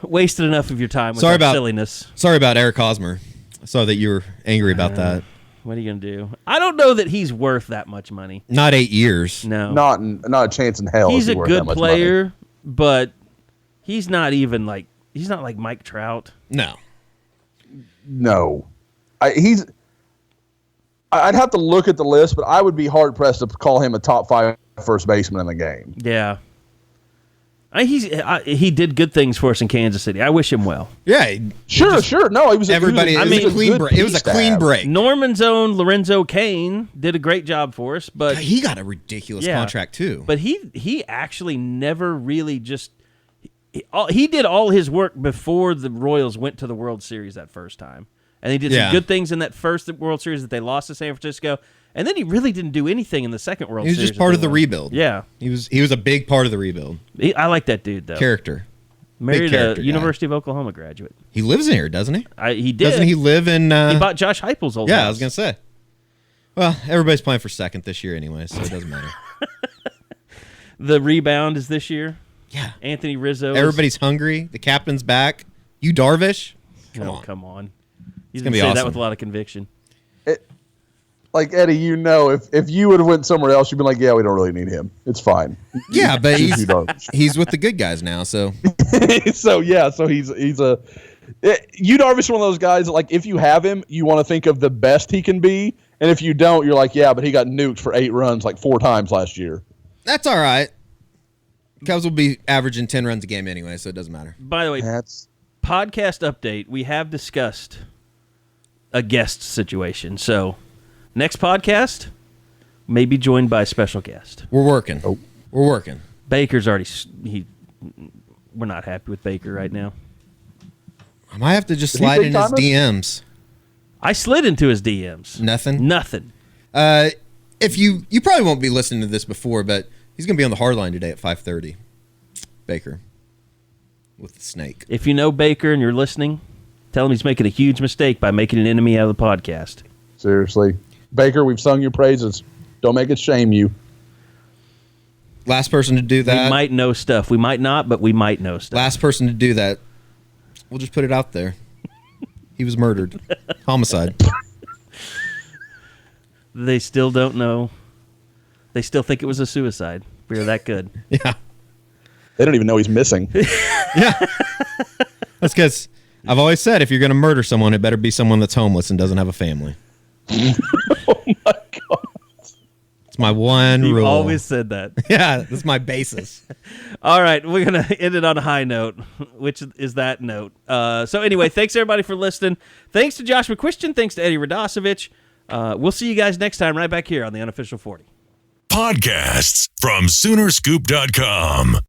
wasted enough of your time with our silliness. Sorry about Eric Hosmer. I saw that you were angry about that. What are you going to do? I don't know that he's worth that much money. Not 8 years. No. Not a chance in hell. He's is a worth good that much player, money. but he's not even like he's not like Mike Trout. No. No. I'd have to look at the list, but I would be hard pressed to call him a top 5 first baseman in the game. Yeah. He did good things for us in Kansas City. I wish him well. Yeah. Sure. No, he was. Everybody. It was a clean break. Norman's own Lorenzo Cain did a great job for us, but he got a ridiculous contract too. But he actually never really just. He did all his work before the Royals went to the World Series that first time. And he did some good things in that first World Series that they lost to San Francisco. And then he really didn't do anything in the second World Series. He was just part of the rebuild. Yeah. He was a big part of the rebuild. I like that dude, though. Character. Married a University of Oklahoma graduate. He lives in here, doesn't he? He did. Doesn't he live in... he bought Josh Heupel's old house. I was going to say. Well, everybody's playing for second this year anyway, so it doesn't matter. The rebound is this year. Yeah. Anthony Rizzo. Everybody's hungry. The captain's back. You Darvish? Come on. He's going to say be awesome. that with a lot of conviction. Like, Eddie, if you would have went somewhere else, you'd been like, yeah, we don't really need him. It's fine. Yeah, but he's with the good guys now, so. so he's a Yu Darvish is one of those guys that, like, if you have him, you want to think of the best he can be, and if you don't, you're like, yeah, but he got nuked for 8 runs like 4 times last year. That's all right. Cubs will be averaging 10 runs a game anyway, so it doesn't matter. By the way, podcast update, we have discussed a guest situation, so next podcast may be joined by a special guest. We're working. We're working. Baker's already we're not happy with Baker right now. I might have to just slide in his DMs. I slid into his DMs. Nothing. If you probably won't be listening to this before, but he's going to be on the hard line today at 5:30. Baker with the snake. If you know Baker and you're listening, tell him he's making a huge mistake by making an enemy out of the podcast. Seriously. Baker, we've sung your praises. Don't make us shame you. Last person to do that. We might know stuff. We might not, but we might know stuff. Last person to do that. We'll just put it out there. He was murdered. Homicide. They still don't know. They still think it was a suicide. We are that good. Yeah. They don't even know he's missing. Yeah. That's because I've always said if you're going to murder someone, it better be someone that's homeless and doesn't have a family. Oh, my God. It's my one rule. You always said that. Yeah, that's my basis. All right, we're going to end it on a high note, which is that note. So anyway, thanks everybody for listening. Thanks to Josh McQuistion. Thanks to Eddie Radosevich. We'll see you guys next time right back here on the Unofficial 40. Podcasts from Soonerscoop.com.